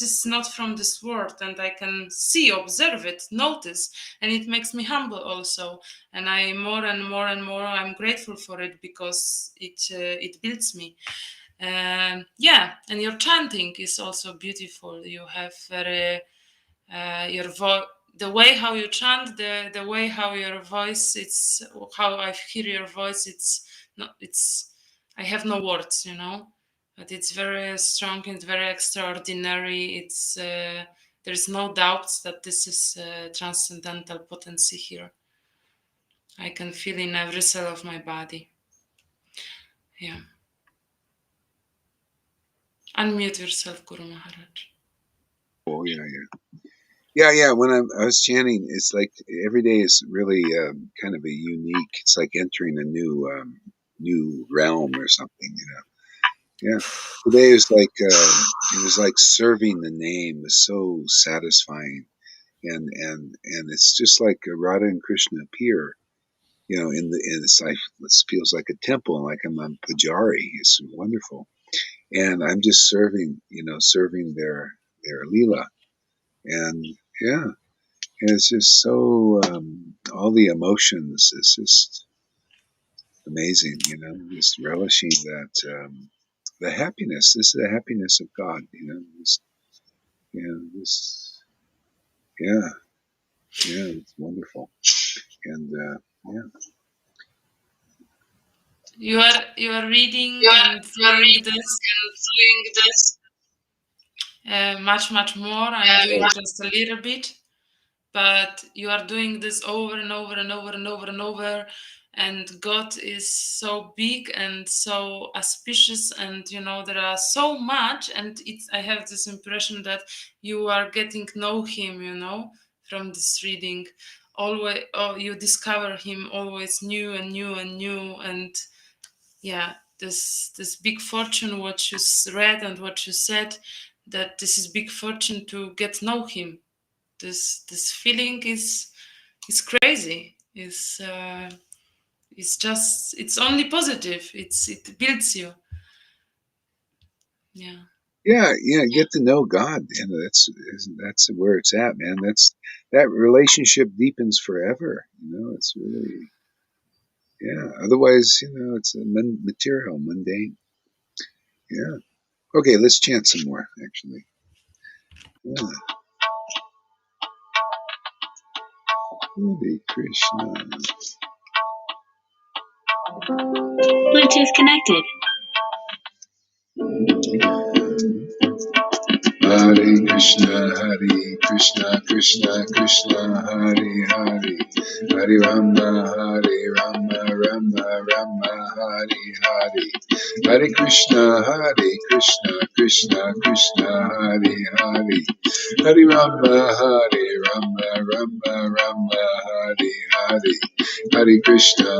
is not from this world, and I can see, observe it, notice, and it makes me humble also. And I more and more and more I'm grateful for it, because it builds me. Yeah, and your chanting is also beautiful. You have very your voice, the way how you chant, the way how your voice, it's how I hear your voice. I have no words, but it's very strong and very extraordinary. There's no doubts that this is transcendental potency here. I can feel in every cell of my body. Yeah. Unmute yourself, Guru Maharaj. Oh, yeah. When I was chanting, it's like every day is really kind of a unique. It's like entering a new realm or something. Yeah. Today it was like serving the name was so satisfying, and it's just like Radha and Krishna appear. It feels like a temple, like I'm a pujari. It's wonderful, and I'm just serving their lila, and yeah. And it's just so all the emotions is just amazing, just relishing that the happiness. This is the happiness of God, yeah, it's wonderful, and yeah. You are reading and doing this much more. I'm doing just a little bit, but you are doing this over and over and over and over and over. And God is so big and so auspicious, and there are so much, and I have this impression that you are getting know Him, from this reading. Always, you discover Him always new and new and new, and yeah, this big fortune what you read and what you said, that this is big fortune to get know him. This feeling is crazy. It's just, it's only positive. It builds you. Yeah. Yeah, get to know God, and that's where it's at, man. That relationship deepens forever. It's really, yeah. Otherwise, it's material, mundane. Yeah. Okay, let's chant some more. Actually, yeah. Hare Krishna. Bluetooth connected. Hare Krishna, Krishna Krishna, Hare Hare, Hare Rama, Rama Rama, Hare Hare, Hare Krishna, Krishna Krishna, Hare Hare, Hare Rama, Rama Rama, Hare Hare, Hare Krishna,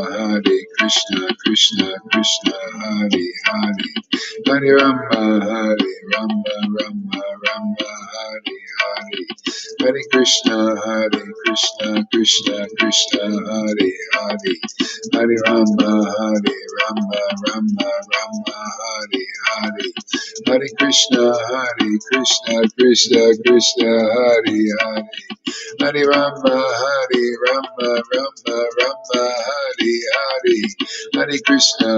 Krishna Krishna, Hare Hare, Hare Rama, Rama Rama, Hare Hare, Hare Krishna, Krishna Krishna, Hare Hare, Hare Rama, Rama Rama, Hare Hare, Hare Krishna, Krishna Krishna, Hare Hare, Hare Rama, Rama Rama, Hare Hare, Hare Krishna, Krishna Krishna, Hare Hare, Hare Rama, Rama Rama, Hare Hare, Hare Krishna,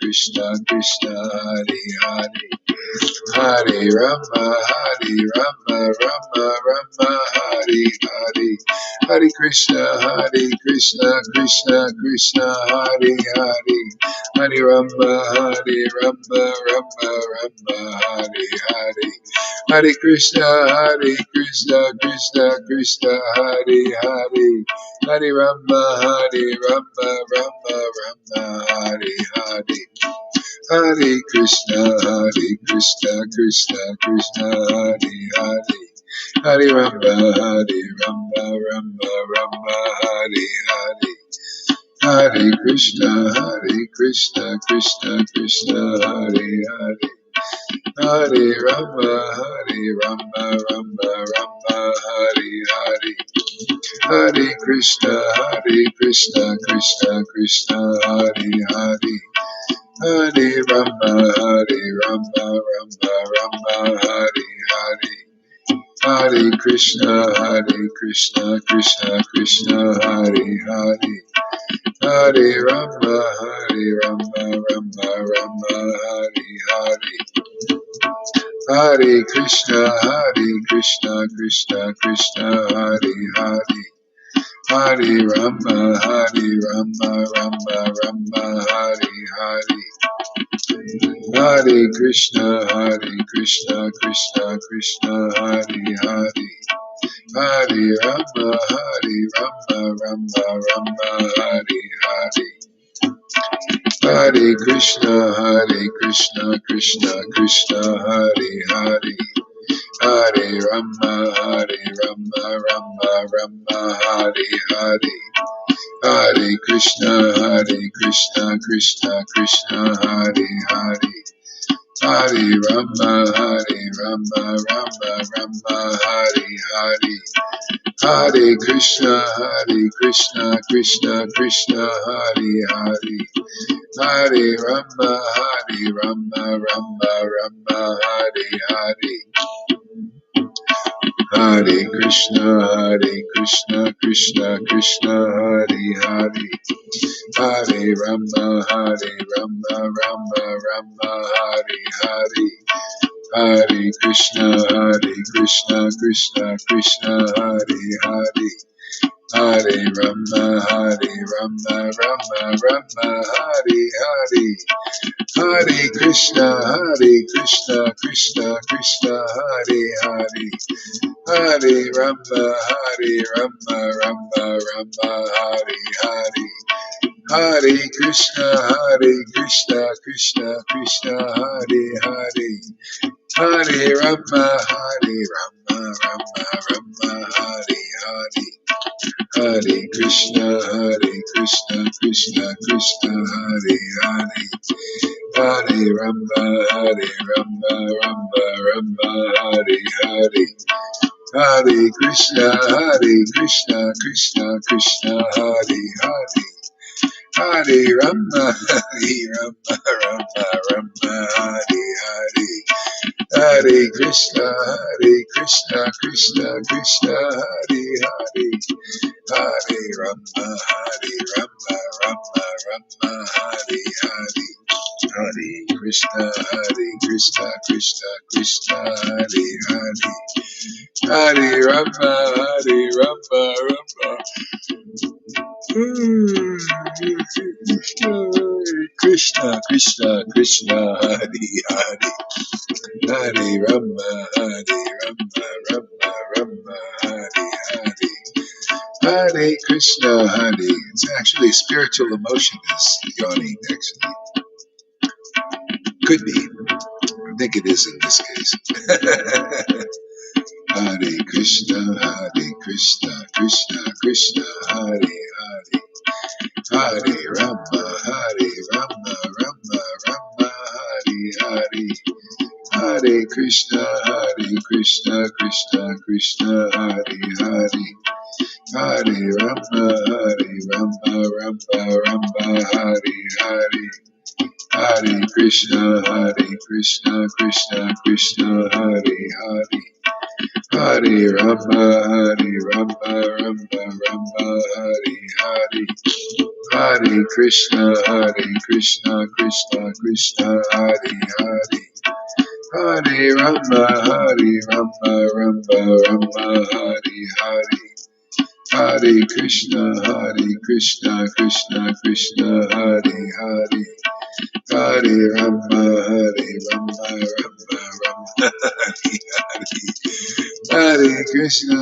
Krishna Krishna, Hare Hare, Hare Rama, Rama Rama, Hare Hare, Hare Krishna, Krishna Krishna, Hare Hare, Hare Rama, Rama Rama, Hare Hare, Hare Krishna, Krishna Krishna, Hare Hare, Hare Rama, Rama Rama, Hare Hare, Hare Krishna, Krishna Krishna, Hare Hare, Hare Rama, Rama Rama, Hare Hare, Hare Krishna, Krishna Krishna, Hare Hare, Hare Rama, Rama Rama, Hare Hare, Hare Krishna, Krishna Krishna, Hare Hare, Hare Rama, Rama Rama, Hare Hare, Hare Krishna, Krishna Krishna, Hare Hare, Hare Rama, Rama Rama, Hare Hare, Hare Krishna, Krishna Krishna, Hare Hare, Hare Rama, Rama Rama, Hare Hare, Hare Krishna, Krishna Krishna, Hare Hare, Hare Rama, Rama Rama, Hare Hare, Hare Krishna, Krishna Hare Hare, Hare Rama, Rama Rama, Hare Hare, Hare Krishna, Krishna Krishna, Hare Hare, Hare Rama, Rama Rama, Hare Hare, Hare Krishna, Krishna Krishna, Hare Hare, Hare Rama, Rama Rama, Hare Hare, Hare Krishna, Krishna Krishna, Hare Hare, Hare Rama, Rama Rama, Hare Hare, Hare Krishna, Krishna Krishna, Hare Hare, Hare Rama, Rama Hare Hare, Hare Krishna, Krishna Krishna, Hare Hare, Hare Rama, Rama Hare Hare, Hare Krishna, Krishna Krishna, Hare Hare, Hare Rama, Hare Rama, Rama Rama, Hare Hare. Hare Krishna, Krishna Krishna, Hare Hare. Hare Rama, Hare Rama, Rama Rama, Hare Hare. Hare Krishna, Krishna Krishna, Hare Hare. Hare Rama, Rama Rama, Hare Hare. Hare Krishna, Krishna Krishna, Hare Hare. Hare Rama, Rama Rama. Krishna Krishna, Hare Hare. Hare Rama, Rama Rama, Hare Hare. Hare Krishna, Hare. It's actually spiritual emotion is yawning, actually. Could be. I think it is in this case. Hare Krishna, Krishna Krishna, Hare Hare. Hare Rama, Rama Rama, Hare Hare. Hare Krishna, Krishna Krishna, Hare Hare. Hare Rama, Rama Rama, Hare Hare. Hare Krishna, Krishna Krishna, Hare Hare. Hare Rama, Rama Rama, Hare Hare. Hare Krishna, Krishna Krishna, Hare Hare. Hare Rama, Rama Rama, Hare Hare. Hare Krishna, Krishna Krishna, Hare Hare. Hare Rama, Rama Rama, Hare Hare. Hare Krishna,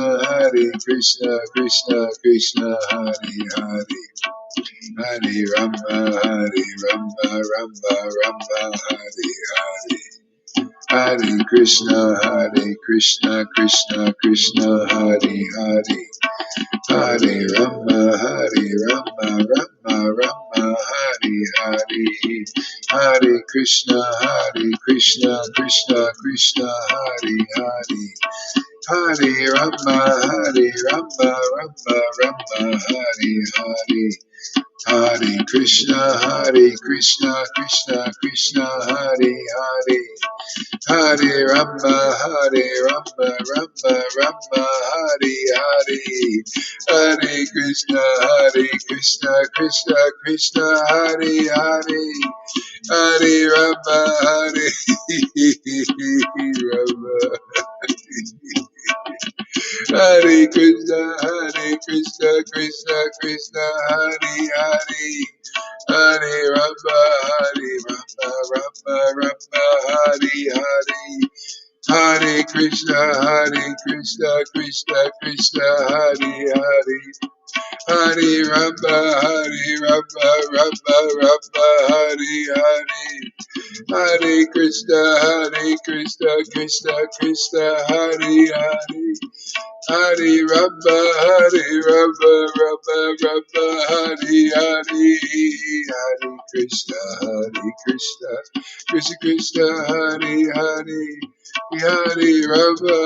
Krishna Krishna, Hare Hare. Hare Rama, Rama Rama, Hare Hare. Hare Krishna, Krishna Krishna, Hare Hare. Hare Rama, Rama Rama, Hare Hare. Hare Krishna, Krishna Krishna, Hare Hare. Hare Rama, Rama Rama, Hare Hare. Hare Krishna, Krishna Krishna, Hare Hare. Hare Rama, Rama Rama, Hare Hare. Hare Krishna, Krishna Krishna, Hare Hare. Hare Rama, Rama. Hare Krishna, Krishna, Hare Hare. Hare Rama, Rama Rama, Hare Hare. Hare Krishna, Krishna Krishna, Hare Hare. Hare Rama, Rama Rama, Hare Hare. Hare Krishna, Krishna Krishna, Hare Hare. Hare Rama, Rama Rama, Hare Hare. Hare Krishna, Krishna Krishna, Hare Hare. Hare Rama,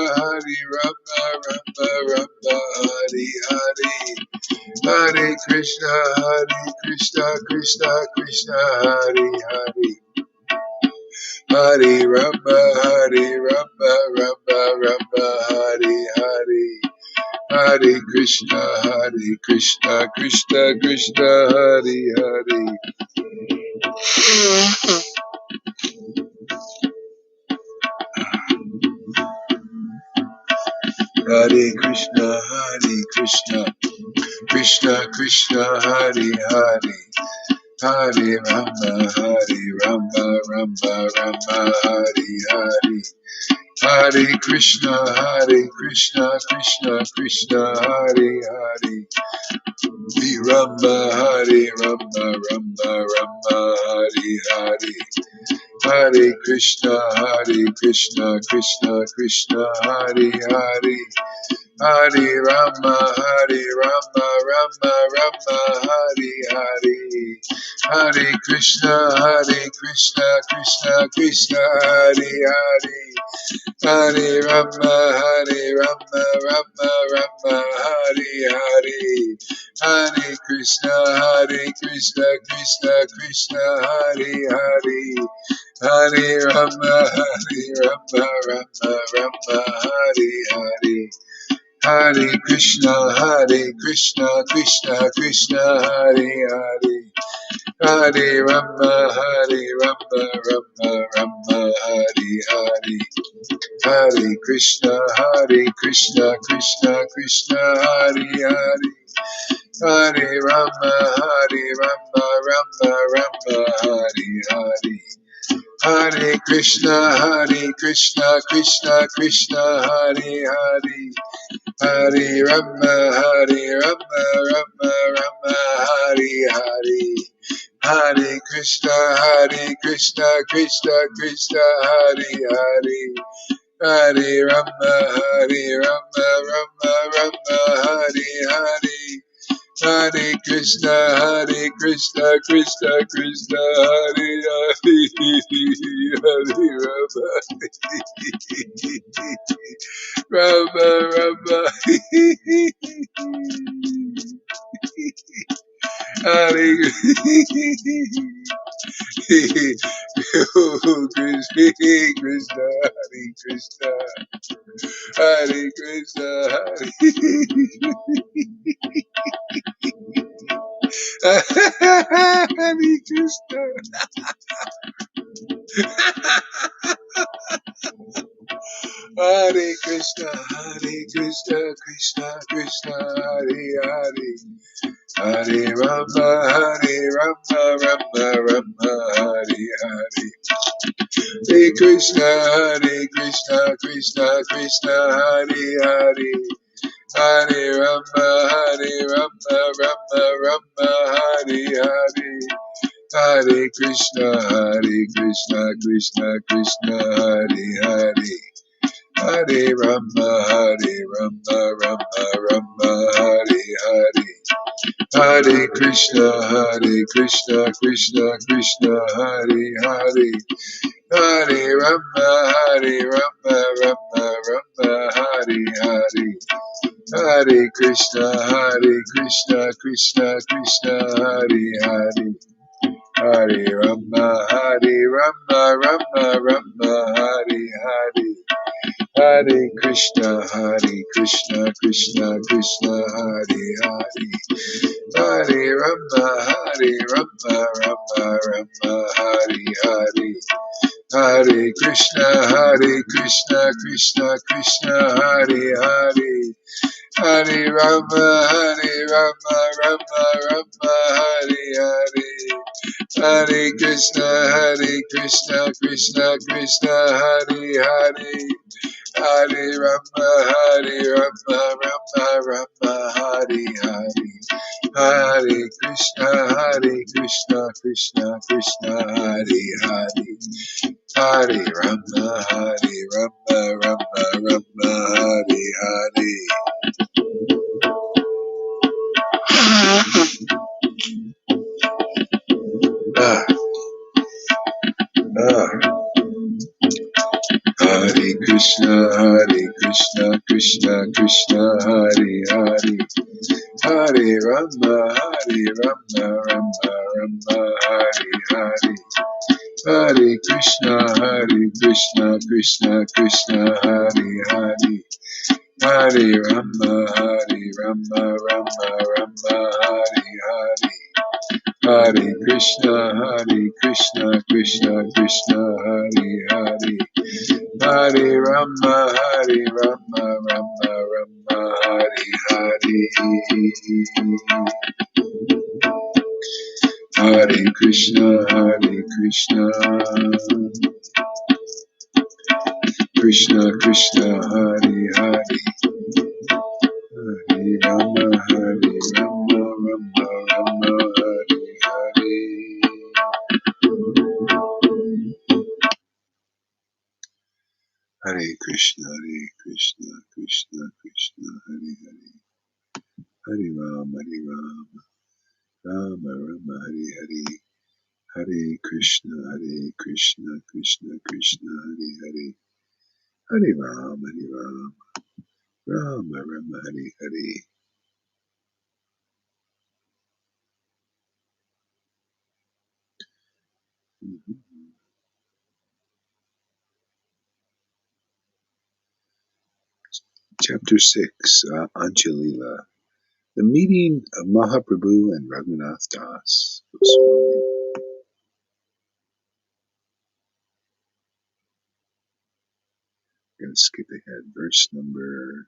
Rama Rama, Hare Hare. Hare Krishna, Krishna Hare Hare. Hare Rama, Rama Rama, Hare Hare. Hare Krishna, Krishna Hare Hare. Hare Krishna, Krishna Krishna, Hare Hare. Hare Rama, Rama Rama, Hare Hare. Hare Krishna, Krishna Hare Hare. Rama, Rama Rama, Hare Hare. Hare Krishna, Krishna Krishna, Hare Hare. Hare Rama, Hare Rama, Rama Rama, Hare Hare. Hare Krishna, Krishna Krishna, Hare Hare. Hare Rama, Rama Rama, Hare Hare. Hare Krishna, Krishna Krishna, Hare Hare. Hare Rama, Rama Rama, Hare Hare. Hare Krishna, Krishna Krishna, Hare Hare. Hare Rama, Rama Rama, Hare Hare. Hare Krishna, Krishna Krishna, Hare Hare. Hare Rama, Rama Rama, Hare Hare. Hare Krishna, Krishna Krishna, Hare Hare. Hare Rama, Rama Rama, Hare Hare. Hare Krishna, Krishna Krishna, Hare Hare. Hare Rama, Rama Rama, Hare Hare. Hare Krishna, Krishna Krishna, Hare Hare. Hare Rama, Rama Hare Krishna, Krishna, Hare Krishna, Hare Krishna. Hare Krishna, Krishna Krishna, Hare Hare. Hare Rama, Rama Rama, Hare Hare. Hare Krishna, Krishna Krishna, Hare Hare. Hare Rama, Rama Hare Hare. Hare Krishna, Krishna Krishna, Hare Hare. Hare Rama, Rama Hare Hare. Hare Krishna, Krishna Krishna, Hare Hare. Hare Rama, Rama Hare Hare. Hare Krishna, Krishna Krishna, Hare Hare. Hare Rama, Rama Hare Hare. Hare Krishna, Krishna Krishna, Hare Hare. Hare Rama, Rama Hare Hare. Hare Krishna, Krishna Krishna, Hare Hare. Hare Rama, Rama Hare Hare. Hare Krishna, Krishna Krishna, Hare Hare. Hare Rama, Rama Hare Hare. Hare Krishna, Krishna Krishna, Hare Hare. Hare Rama, Rama Hare Hare. Ah, ah. Hare Krishna, Krishna Krishna, Hare Hare. Hare Rama, Rama Hare Hare. Hare Krishna, Krishna Krishna, Hare Hare. Hare Rama, Rama Hare Hare. Hare Krishna, Krishna Krishna, Hare Hare. Hare Rama, Rama Hare Hare. Hare Krishna, Krishna Krishna, Hare Hare. Hare Rama, Rama Hare Hare. Hare Krishna, Krishna Krishna, Hare Hare. Hare Rama, Rama Rama, Hare Hare. Hare Krishna, Krishna Krishna, Hare Hare. Hare Rama, Rama Rama, Hare Hare. Chapter 6, Anjalila. The meeting of Mahaprabhu and Raghunath Das. Goswami. I'm going to skip ahead. Verse number.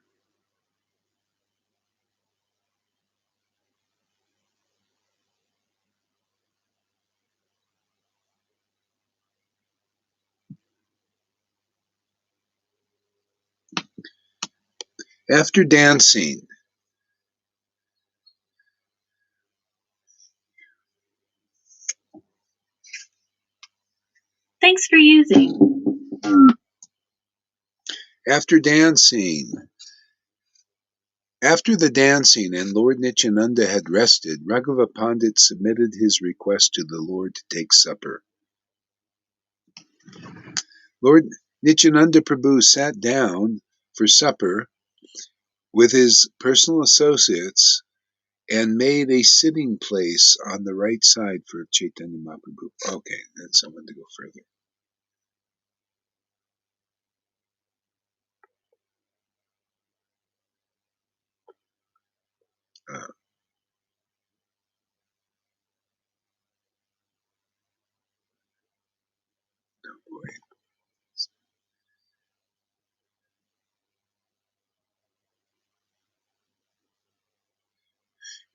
After dancing. Thanks for using. After dancing. After the dancing and Lord Nityananda had rested, Raghava Pandit submitted his request to the Lord to take supper. Lord Nityananda Prabhu sat down for supper with his personal associates and made a sitting place on the right side for Chaitanya Mahaprabhu. Okay, that's someone to go further. Oh boy.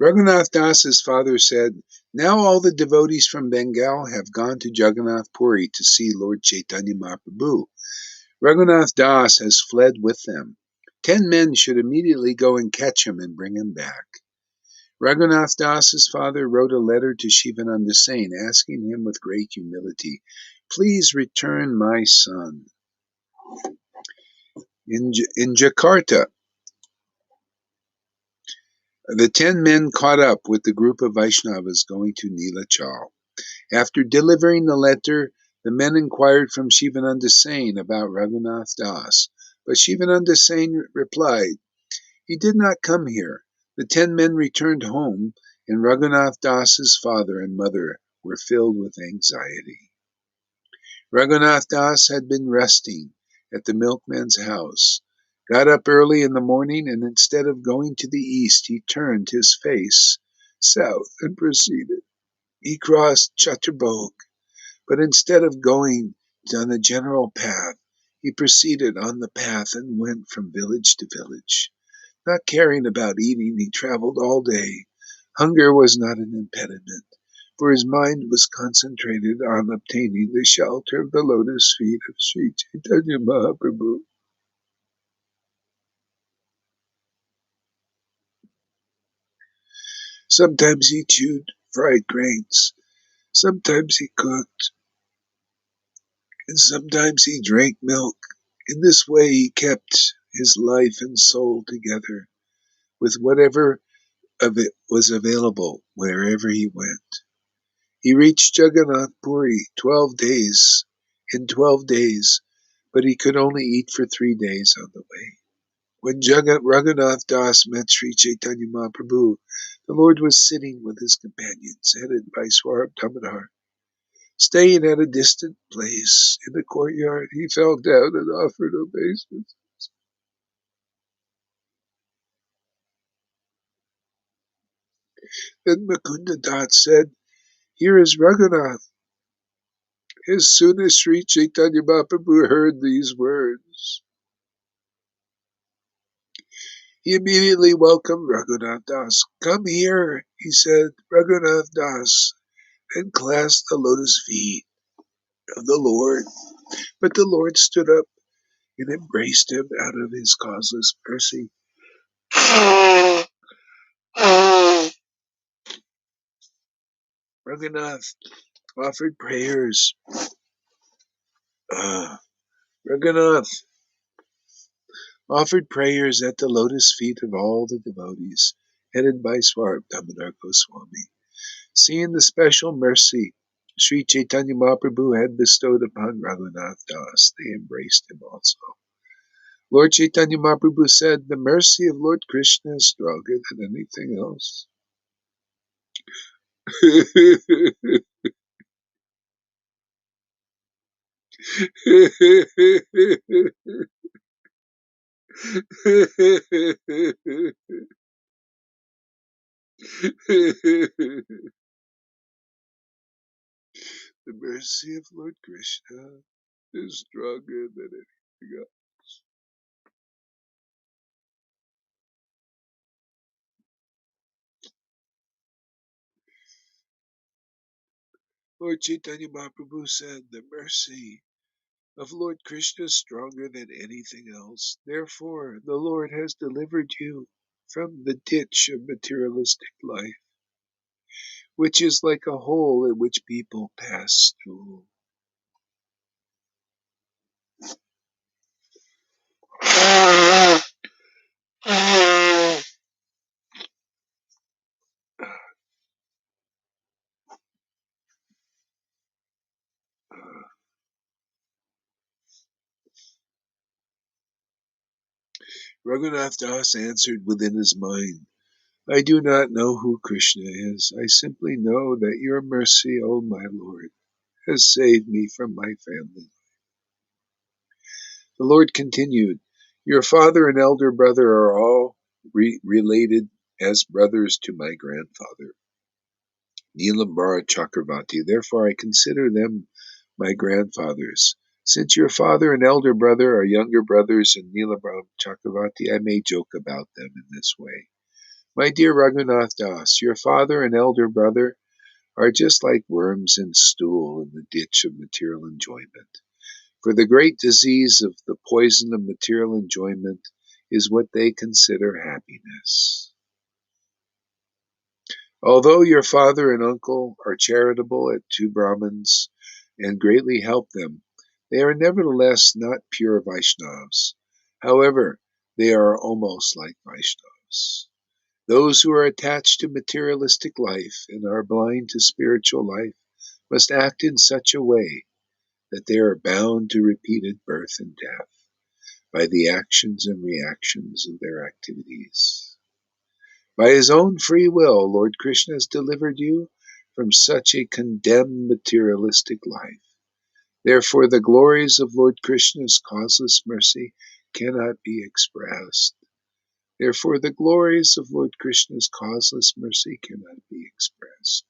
Raghunath Das's father said, "Now all the devotees from Bengal have gone to Jagannath Puri to see Lord Chaitanya Mahaprabhu. Raghunath Das has fled with them. 10 men should immediately go and catch him and bring him back." Raghunath Das's father wrote a letter to Shivananda Sain asking him with great humility, "Please return my son." In Jakarta, the 10 men caught up with the group of Vaishnavas going to Nilachal. After delivering the letter, the men inquired from Shivananda Sain about Raghunath Das, but Shivananda Sain replied, "He did not come here." The 10 men returned home, and Raghunath Das's father and mother were filled with anxiety. Raghunath Das had been resting at the milkman's house, got up early in the morning, and instead of going to the east, he turned his face south and proceeded. He crossed Chaturbog, but instead of going down the general path, he proceeded on the path and went from village to village. Not caring about eating, he traveled all day. Hunger was not an impediment, for his mind was concentrated on obtaining the shelter of the lotus feet of Sri Chaitanya Mahaprabhu. Sometimes he chewed fried grains, sometimes he cooked, and sometimes he drank milk. In this way he kept his life and soul together with whatever of it was available wherever he went. He reached Jagannath Puri in 12 days, but he could only eat for 3 days on the way. When Raghunath Das met Sri Chaitanya Mahaprabhu, the Lord was sitting with his companions, headed by Swarab Damodar. Staying at a distant place in the courtyard, he fell down and offered obeisance. Then Mukunda Das said, "Here is Raghunath." As soon as Sri Chaitanya Mahaprabhu heard these words, he immediately welcomed Raghunath Das. "Come here," he said, Raghunath Das, and clasped the lotus feet of the Lord. But the Lord stood up and embraced him out of his causeless mercy. Raghunath offered prayers. Raghunath offered prayers at the lotus feet of all the devotees, headed by Swarup Damodar Goswami. Seeing the special mercy Sri Chaitanya Mahaprabhu had bestowed upon Raghunath Das, they embraced him also. Lord Chaitanya Mahaprabhu said, "The mercy of Lord Krishna is stronger than anything else." The mercy of Lord Krishna is stronger than anything else. Lord Chaitanya Mahaprabhu said, "The mercy of Lord Krishna is stronger than anything else. Therefore, the Lord has delivered you from the ditch of materialistic life, which is like a hole in which people pass through." Raghunath Das answered within his mind, "I do not know who Krishna is. I simply know that your mercy, O my Lord, has saved me from my family." The Lord continued, "Your father and elder brother are all related as brothers to my grandfather, Nilambara Chakravarti. Therefore I consider them my grandfathers. Since your father and elder brother are younger brothers in Nilambara Chakravarti, I may joke about them in this way. My dear Raghunath Das, your father and elder brother are just like worms in stool in the ditch of material enjoyment. For the great disease of the poison of material enjoyment is what they consider happiness. Although your father and uncle are charitable at two Brahmins and greatly help them, they are nevertheless not pure Vaishnavas. However, they are almost like Vaishnavas. Those who are attached to materialistic life and are blind to spiritual life must act in such a way that they are bound to repeated birth and death by the actions and reactions of their activities. By his own free will, Lord Krishna has delivered you from such a condemned materialistic life. Therefore, the glories of Lord Krishna's causeless mercy cannot be expressed. Therefore, the glories of Lord Krishna's causeless mercy cannot be expressed.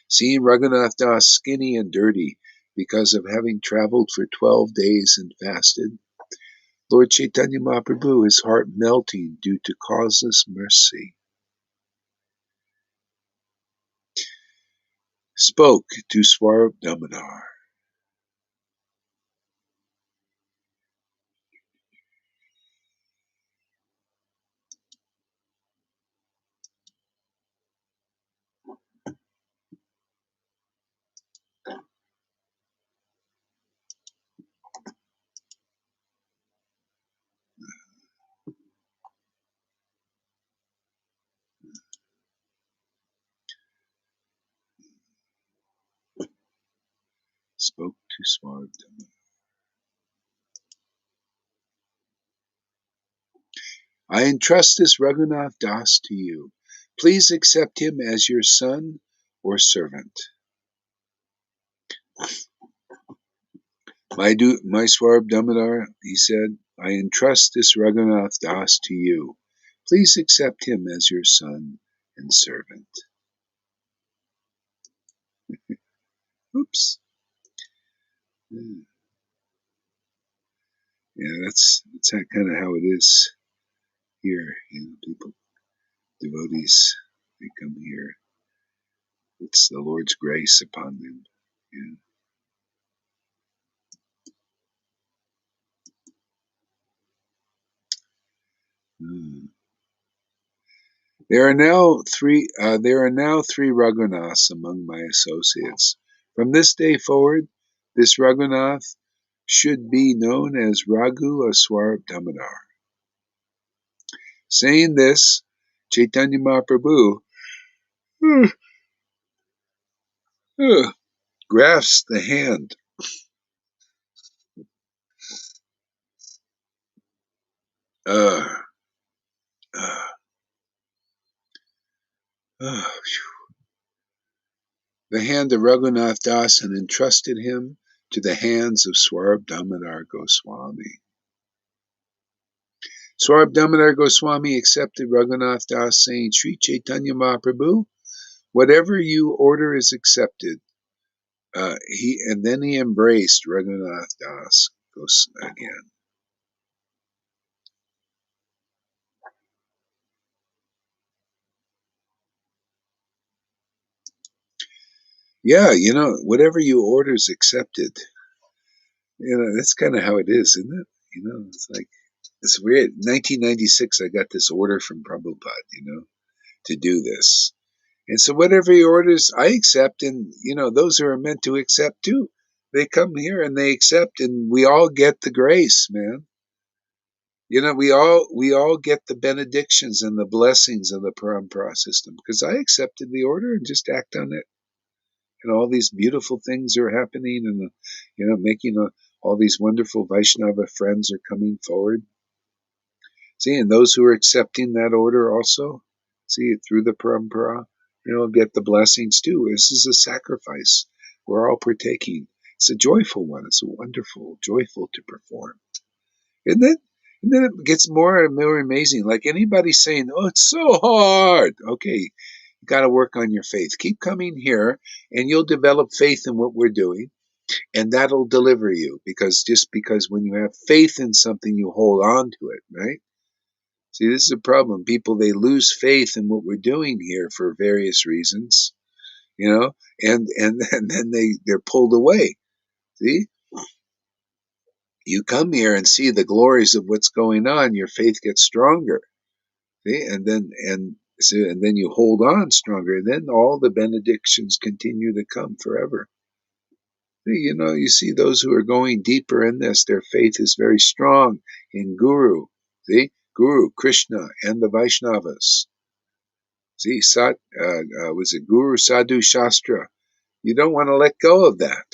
Seeing Raghunath Das skinny and dirty because of having traveled for 12 days and fasted, Lord Chaitanya Mahaprabhu, his heart melting due to causeless mercy, spoke to Swarup Damodar. Spoke to Swarup Damodar. I entrust this Raghunath Das to you. Please accept him as your son or servant. My Swarup Damodar, he said, I entrust this Raghunath Das to you. Please accept him as your son and servant. Oops. Yeah, that's kind of how it is here. People, devotees, they come here. It's the Lord's grace upon them. Yeah. Mm. There are now three. There are now three Raghunaths among my associates. From this day forward, this Raghunath should be known as Raghu Aswar Damodar. Saying this, Chaitanya Mahaprabhu grasps the hand. Uh, uh, uh, the hand of Raghunath Das and entrusted him to the hands of Swarab Damodar Goswami. Swarab Damodar Goswami accepted Raghunath Das, saying, Sri Chaitanya Mahaprabhu, whatever you order is accepted. And then he embraced Raghunath Das again. Yeah, whatever you order is accepted. That's kind of how it is, isn't it? It's like, it's weird. 1996, I got this order from Prabhupada, to do this. And so whatever he orders, I accept. And, those who are meant to accept too, they come here and they accept, and we all get the grace, man. We all get the benedictions and the blessings of the parampara system, because I accepted the order and just act on it. And all these beautiful things are happening, and making all these wonderful Vaishnava friends are coming forward. See, and those who are accepting that order also, see, through the parampara, get the blessings too. This is a sacrifice. We're all partaking. It's a joyful one. It's a wonderful, joyful to perform. And then it gets more and more amazing. Like anybody saying, oh, it's so hard. Okay, you got to work on your faith. Keep coming here and you'll develop faith in what we're doing. And that'll deliver you, because when you have faith in something, you hold on to it, right? See, this is a problem. People, they lose faith in what we're doing here for various reasons, and then they're pulled away. See, you come here and see the glories of what's going on, your faith gets stronger. See, and then you hold on stronger, and then all the benedictions continue to come forever. See, you see those who are going deeper in this, their faith is very strong in Guru. See, Guru, Krishna, and the Vaishnavas. See, was it Guru Sadhu Shastra? You don't want to let go of that.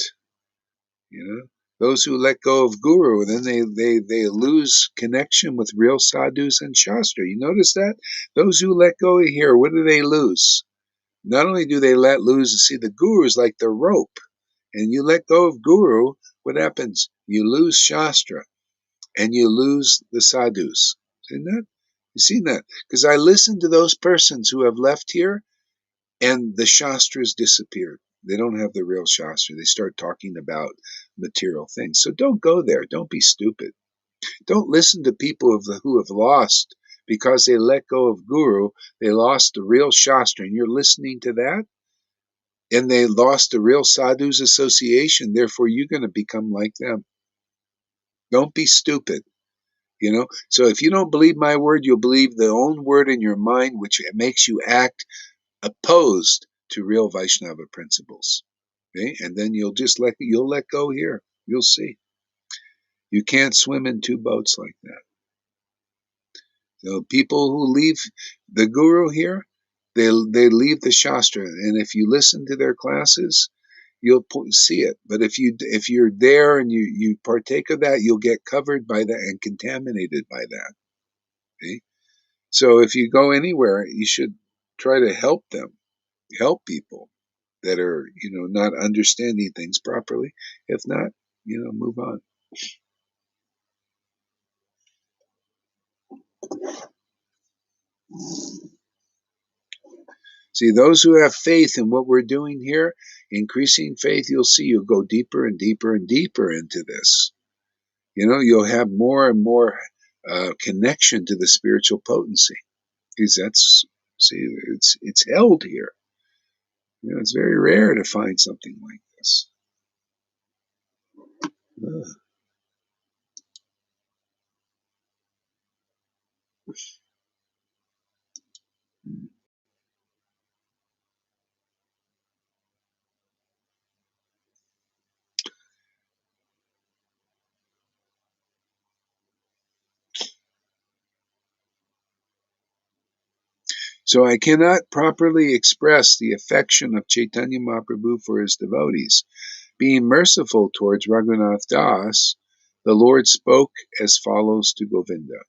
Those who let go of Guru, then they lose connection with real sadhus and Shastra. You notice that? Those who let go of here, what do they lose? Not only do they let lose, see, the Guru is like the rope. And you let go of Guru, what happens? You lose Shastra and you lose the sadhus. Seen that? You seen that? Because I listened to those persons who have left here, and the Shastras disappeared. They don't have the real Shastra. They start talking about material things. So don't go there. Don't be stupid. Don't listen to people who have lost because they let go of Guru. They lost the real Shastra, and you're listening to that, and they lost the real Sadhus association. Therefore, you're going to become like them. Don't be stupid. So if you don't believe my word, you'll believe the own word in your mind, which makes you act opposed to real Vaishnava principles. Okay? And then you'll let go here. You'll see. You can't swim in two boats like that. People who leave the Guru here, they leave the Shastra, and if you listen to their classes, you'll see it. But if you're there and you partake of that, you'll get covered by that and contaminated by that. Okay? So if you go anywhere, you should try to help people that are, not understanding things properly. If not, move on. See, those who have faith in what we're doing here, increasing faith, you'll see you'll go deeper and deeper and deeper into this. You'll have more and more connection to the spiritual potency, because it's held here. It's very rare to find something like this. So I cannot properly express the affection of Chaitanya Mahaprabhu for his devotees. Being merciful towards Raghunath Das, the Lord spoke as follows to Govinda.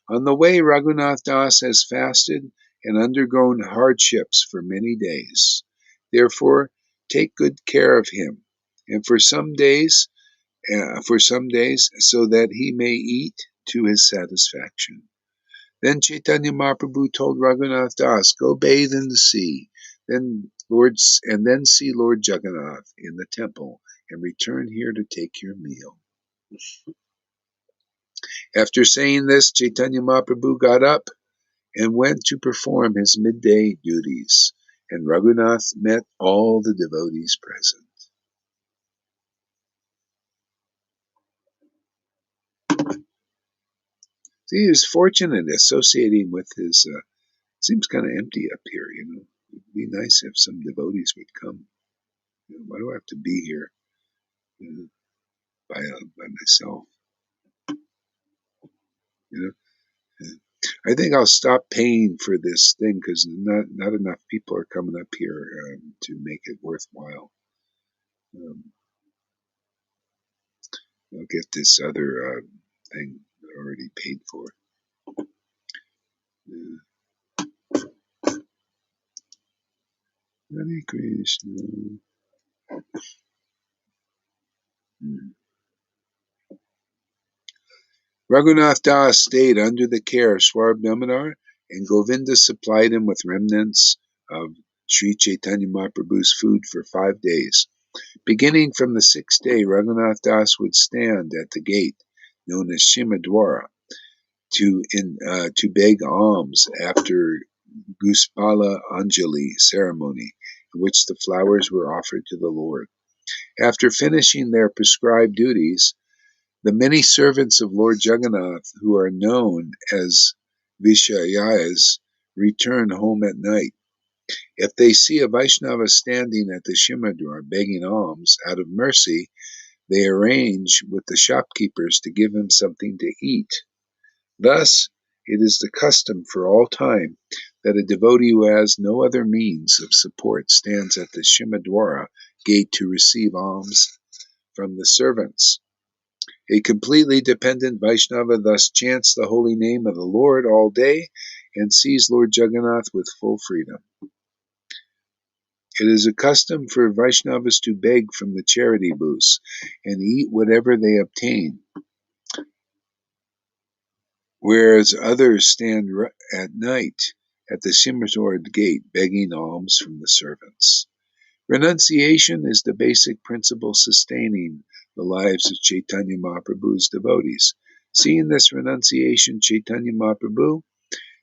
On the way, Raghunath Das has fasted and undergone hardships for many days. Therefore, take good care of him, and for some days, so that he may eat to his satisfaction. Then Chaitanya Mahaprabhu told Raghunath Das, "Go bathe in the sea, then see Lord Jagannath in the temple, and return here to take your meal." After saying this, Chaitanya Mahaprabhu got up and went to perform his midday duties, and Raghunath met all the devotees present. See, he was fortunate associating with his. Seems kind of empty up here, you know. It'd be nice if some devotees would come. You know, why do I have to be here, you know, by myself? You know, I think I'll stop paying for this thing because not enough people are coming up here to make it worthwhile. Um, I'll get this other thing already paid for. Hare Krishna. Raghunath Das stayed under the care of Swar Damodar, and Govinda supplied him with remnants of Sri Chaitanya Mahaprabhu's food for 5 days. Beginning from the 6th day, Raghunath Das would stand at the gate, known as Shimadwara, to beg alms after Guspala Anjali ceremony, in which the flowers were offered to the Lord. After finishing their prescribed duties, the many servants of Lord Jagannath, who are known as Vishayas, return home at night. If they see a Vaishnava standing at the Shimadwar begging alms, out of mercy, they arrange with the shopkeepers to give him something to eat. Thus, it is the custom for all time that a devotee who has no other means of support stands at the Shimadwara gate to receive alms from the servants. A completely dependent Vaishnava thus chants the holy name of the Lord all day and sees Lord Jagannath with full freedom. It is a custom for Vaishnavas to beg from the charity booths and eat whatever they obtain, whereas others stand at night at the Shimadwar gate begging alms from the servants. Renunciation is the basic principle sustaining the lives of Chaitanya Mahaprabhu's devotees. Seeing this renunciation, Chaitanya Mahaprabhu,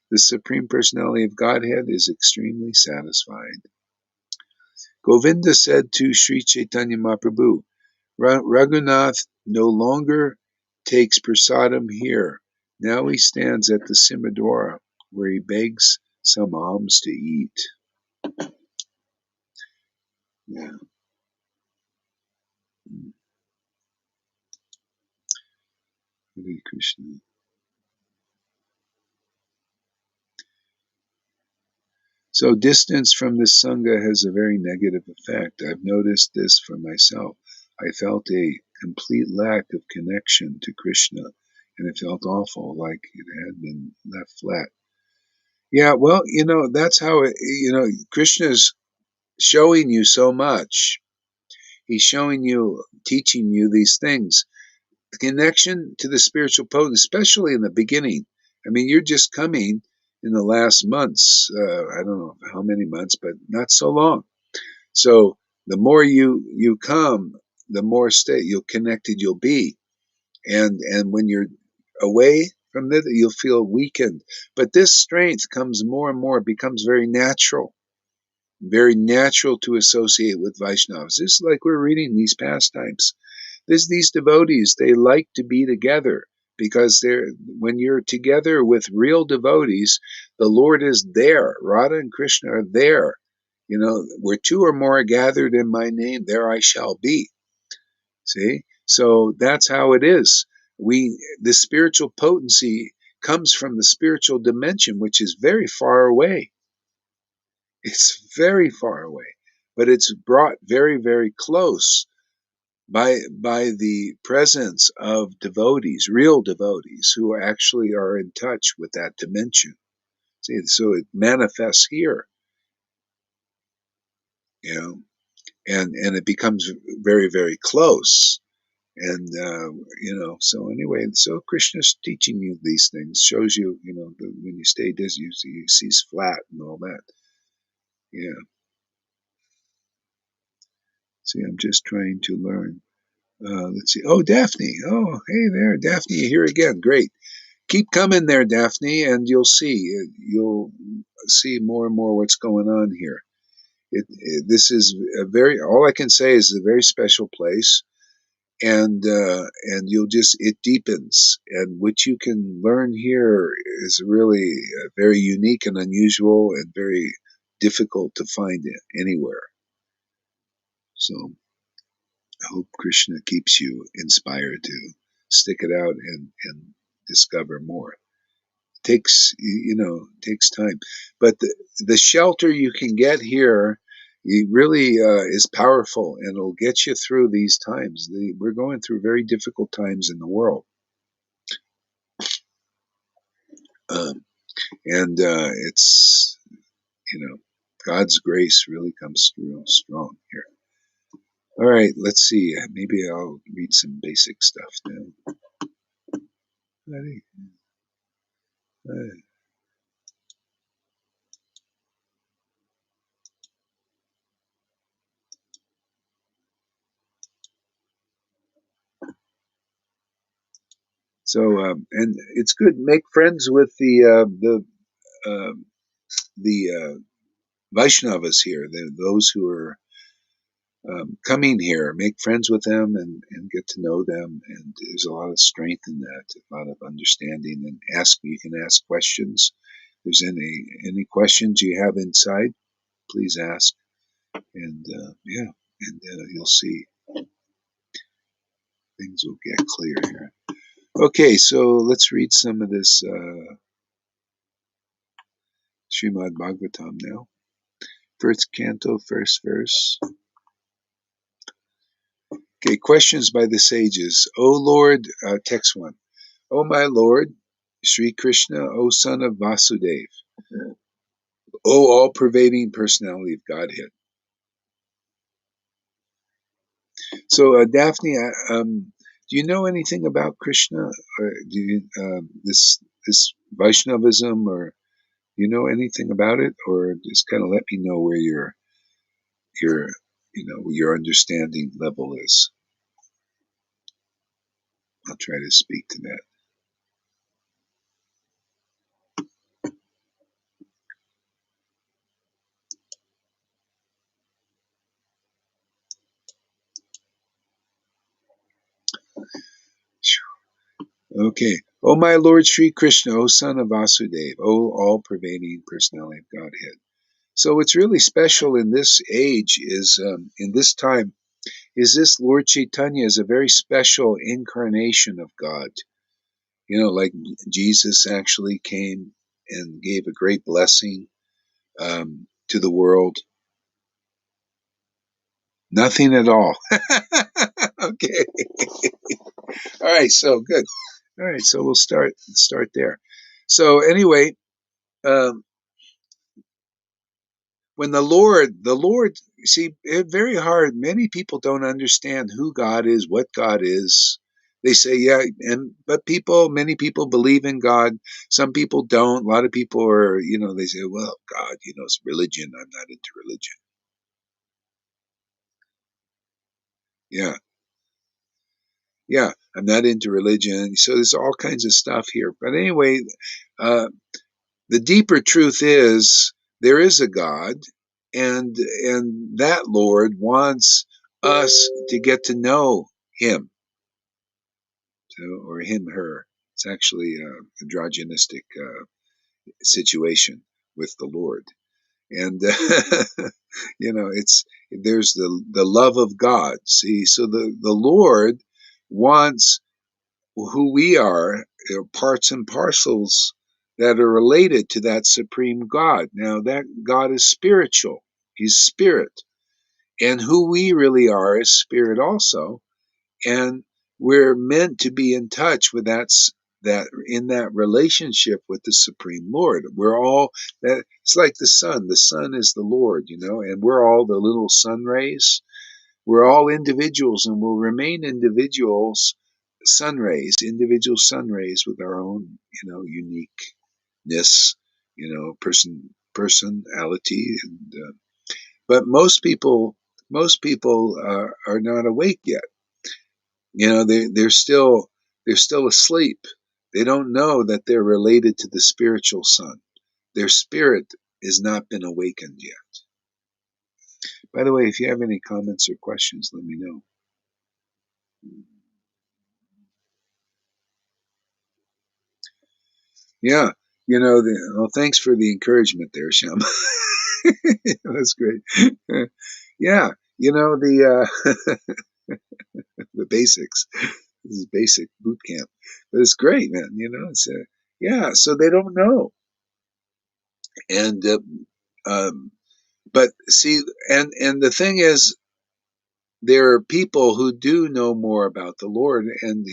the Supreme Personality of Godhead, is extremely satisfied. Govinda said to Sri Chaitanya Mahaprabhu, Raghunath no longer takes prasadam here. Now he stands at the Simadwara, where he begs some alms to eat. Yeah. Hare Krishna. So distance from this Sangha has a very negative effect. I've noticed this for myself. I felt a complete lack of connection to Krishna, and it felt awful, like it had been left flat. Yeah, well, that's how Krishna's showing you so much. He's showing you, teaching you these things. The connection to the spiritual potency, especially in the beginning. I mean, you're just coming in the last months. I don't know how many months, but not so long. So the more you come, the more you'll connected you'll be. And when you're away from it, you'll feel weakened. But this strength comes more and more, becomes very natural to associate with Vaishnavas. This is like we're reading these pastimes. These devotees, they like to be together because when you're together with real devotees, the Lord is there. Radha and Krishna are there. Where two or more are gathered in my name, there I shall be. See? So that's how it is. The spiritual potency comes from the spiritual dimension, which is very far away. It's very far away, but it's brought very, very close by the presence of devotees, real devotees, who actually are in touch with that dimension. See, so it manifests here, you know, and it becomes very, very close. And so anyway, so Krishna's teaching you these things, shows you, when you stay dizzy, you see flat and all that. Yeah. See, I'm just trying to learn. Let's see. Oh, Daphne. Oh, hey there, Daphne. You're here again. Great. Keep coming there, Daphne, and you'll see. You'll see more and more what's going on here. This is a very. All I can say is a very special place, and you'll just, it deepens, and what you can learn here is really very unique and unusual and very difficult to find anywhere. So I hope Krishna keeps you inspired to stick it out and discover more. Takes time, but the shelter you can get here, it really is powerful, and it'll get you through these times. We're going through very difficult times in the world, and it's God's grace really comes through strong here. All right, let's see. Maybe I'll read some basic stuff now. Ready? So, and it's good. Make friends with the Vaishnavas here. Those who are coming here. Make friends with them and get to know them. And there's a lot of strength in that, a lot of understanding. And you can ask questions. If there's any questions you have inside, please ask. And you'll see things will get clear here. Okay, so let's read some of this Srimad Bhagavatam now. First canto, first verse. Okay, questions by the sages. O Lord, text 1. O my Lord, Sri Krishna, O son of Vasudev, O all-pervading personality of Godhead. So, Daphne, do you know anything about Krishna? Or do you, this Vaishnavism, or do you know anything about it, or just kind of let me know where your understanding level is? I'll try to speak to that. Okay. O my Lord Sri Krishna, O son of Vasudeva, O all-pervading personality of Godhead. So what's really special in this age is, in this time, is this Lord Chaitanya is a very special incarnation of God. Like Jesus actually came and gave a great blessing to the world. Nothing at all. Okay. All right. So good. All right. So we'll start there. So anyway, when the Lord, see, it's very hard. Many people don't understand who God is, what God is. They say, yeah, but many people believe in God. Some people don't. A lot of people are, they say, well, God, it's religion. I'm not into religion. Yeah. Yeah. I'm not into religion. So there's all kinds of stuff here. But anyway, the deeper truth is there is a God, and that Lord wants us to get to know Him, or him, her. It's actually a androgynistic situation with the Lord, and there's the love of God. See, so the Lord wants who we are, parts and parcels that are related to that supreme God. Now, that God is spiritual. He's spirit. And who we really are is spirit also. And we're meant to be in touch with that in that relationship with the Supreme Lord. We're all that. It's like the sun. The sun is the Lord, and we're all the little sun rays. We're all individuals, and will remain individuals, individual sun rays with our own, uniqueness, personality, and but most people are not awake yet. They're still asleep. They don't know that they're related to the spiritual sun. Their spirit has not been awakened yet. By the way, if you have any comments or questions, let me know. Yeah, well, thanks for the encouragement there, Sham. That's great. Yeah, the basics. This is basic boot camp, but it's great, man. Yeah. So they don't know, and but see, and the thing is, there are people who do know more about the Lord and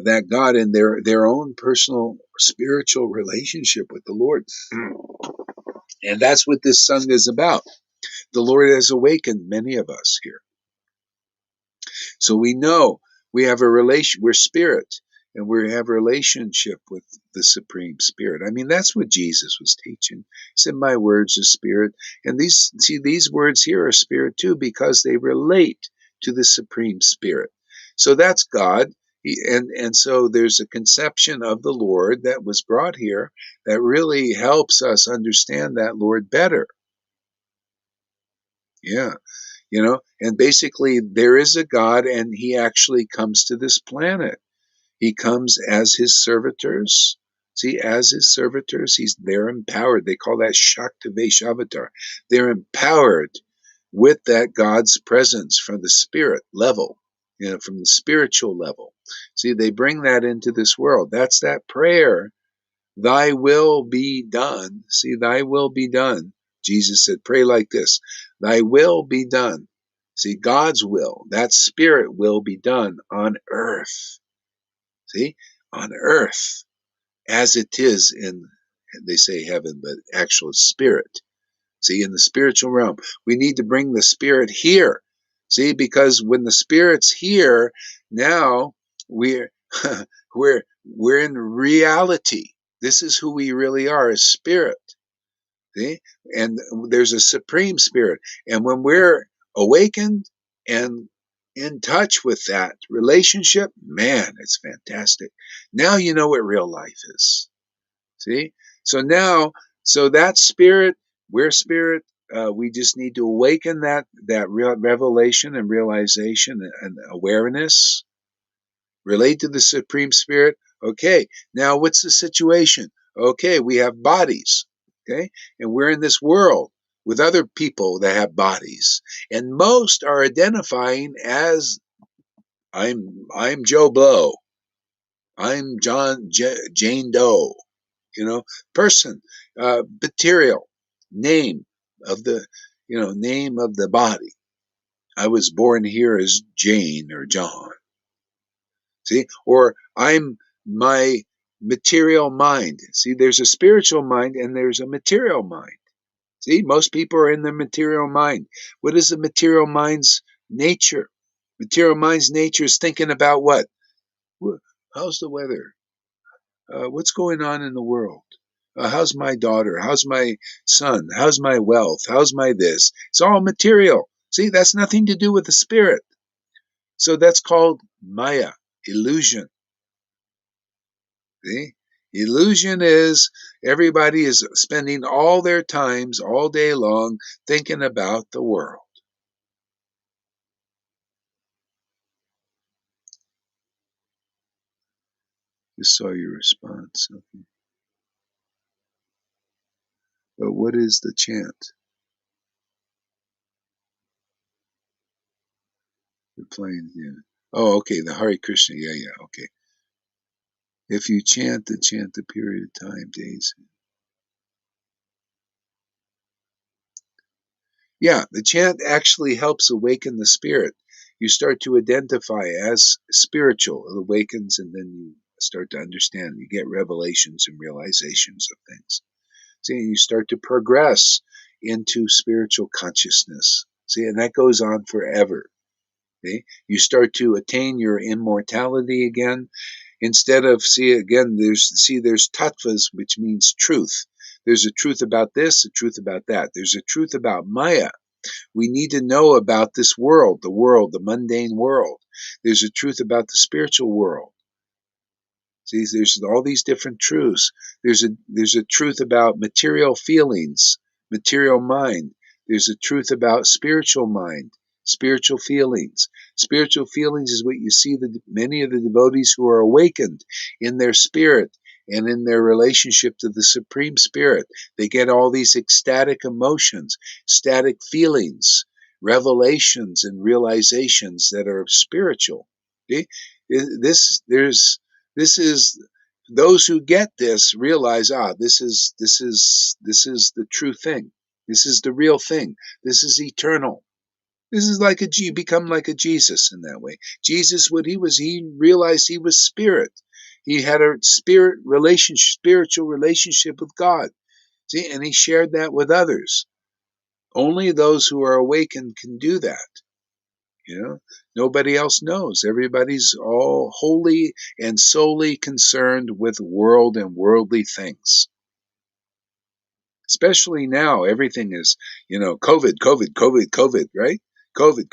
that God in their own personal spiritual relationship with the Lord, and that's what this song is about. The Lord has awakened many of us here. So we know we have a relation, we're spirit, and we have a relationship with the Supreme Spirit. I mean, that's what Jesus was teaching. He said, my words are spirit. And these words here are spirit too, because they relate to the Supreme Spirit. So that's God. And so there's a conception of the Lord that was brought here that really helps us understand that Lord better. Yeah. And basically there is a God, and he actually comes to this planet. He comes as his servitors. See, as his servitors, they're empowered. They call that Shakti Vaishavatar. They're empowered with that God's presence from the spirit level, from the spiritual level. See, they bring that into this world. That's that prayer. Thy will be done. See, thy will be done. Jesus said, pray like this. Thy will be done. See, God's will, that spirit will be done on earth. See, on earth as it is in, they say heaven, but actual spirit. See, in the spiritual realm, we need to bring the spirit here. See, because when the spirit's here, now we're, we're in reality. This is who we really are as spirit. See? And there's a supreme spirit. And when we're awakened and in touch with that relationship, man, it's fantastic. Now you know what real life is. See? So that spirit, we're spirit. We just need to awaken that real revelation and realization and awareness. Relate to the Supreme Spirit. Okay, now what's the situation? Okay, we have bodies. Okay, and we're in this world with other people that have bodies, and most are identifying as I'm Joe Blow, I'm Jane Doe, person, material, name of the name of the body. I was born here as Jane or John. See, or I'm my material mind. See, there's a spiritual mind and there's a material mind. See, most people are in the material mind. What is the material mind's nature? Material mind's nature is thinking about what? How's the weather? What's going on in the world? How's my daughter? How's my son? How's my wealth? How's my this? It's all material. See, that's nothing to do with the spirit. So that's called Maya, illusion. See? Illusion is everybody is spending all their times all day long thinking about the world. Just saw your response. Okay. But what is the chant? You're playing, yeah. Oh, okay, the Hare Krishna. Yeah, okay. If you chant the period of time, days. Yeah, the chant actually helps awaken the spirit. You start to identify as spiritual. It awakens, and then you start to understand. You get revelations and realizations of things. See, you start to progress into spiritual consciousness. See, and that goes on forever. See? You start to attain your immortality again. Instead of, there's tattvas, which means truth. There's a truth about this, a truth about that. There's a truth about Maya. We need to know about this world, the mundane world. There's a truth about the spiritual world. See, there's all these different truths. There's a truth about material feelings, material mind. There's a truth about spiritual mind, spiritual feelings. Spiritual feelings is what you see many of the devotees who are awakened in their spirit and in their relationship to the Supreme Spirit. They get all these ecstatic emotions, static feelings, revelations and realizations that are spiritual. See? This is those who get this realize, this is the true thing. This is the real thing. This is eternal. This is like become like a Jesus in that way. Jesus, he realized he was spirit. He had a spiritual relationship with God. See, and he shared that with others. Only those who are awakened can do that. Nobody else knows. Everybody's all wholly and solely concerned with world and worldly things. Especially now, everything is, COVID, right? COVID,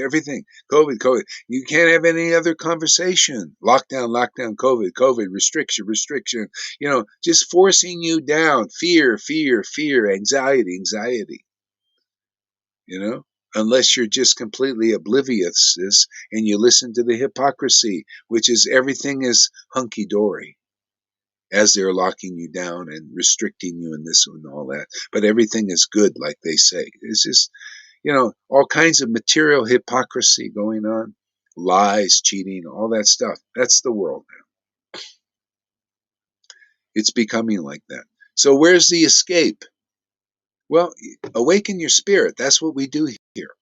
everything. COVID. You can't have any other conversation. Lockdown, COVID, restriction, just forcing you down. Fear, anxiety. Unless you're just completely oblivious and you listen to the hypocrisy, which is everything is hunky-dory as they're locking you down and restricting you and this and all that. But everything is good, like they say. It's just, all kinds of material hypocrisy going on, lies, cheating, all that stuff. That's the world now. It's becoming like that. So where's the escape? Well, awaken your spirit. That's what we do here.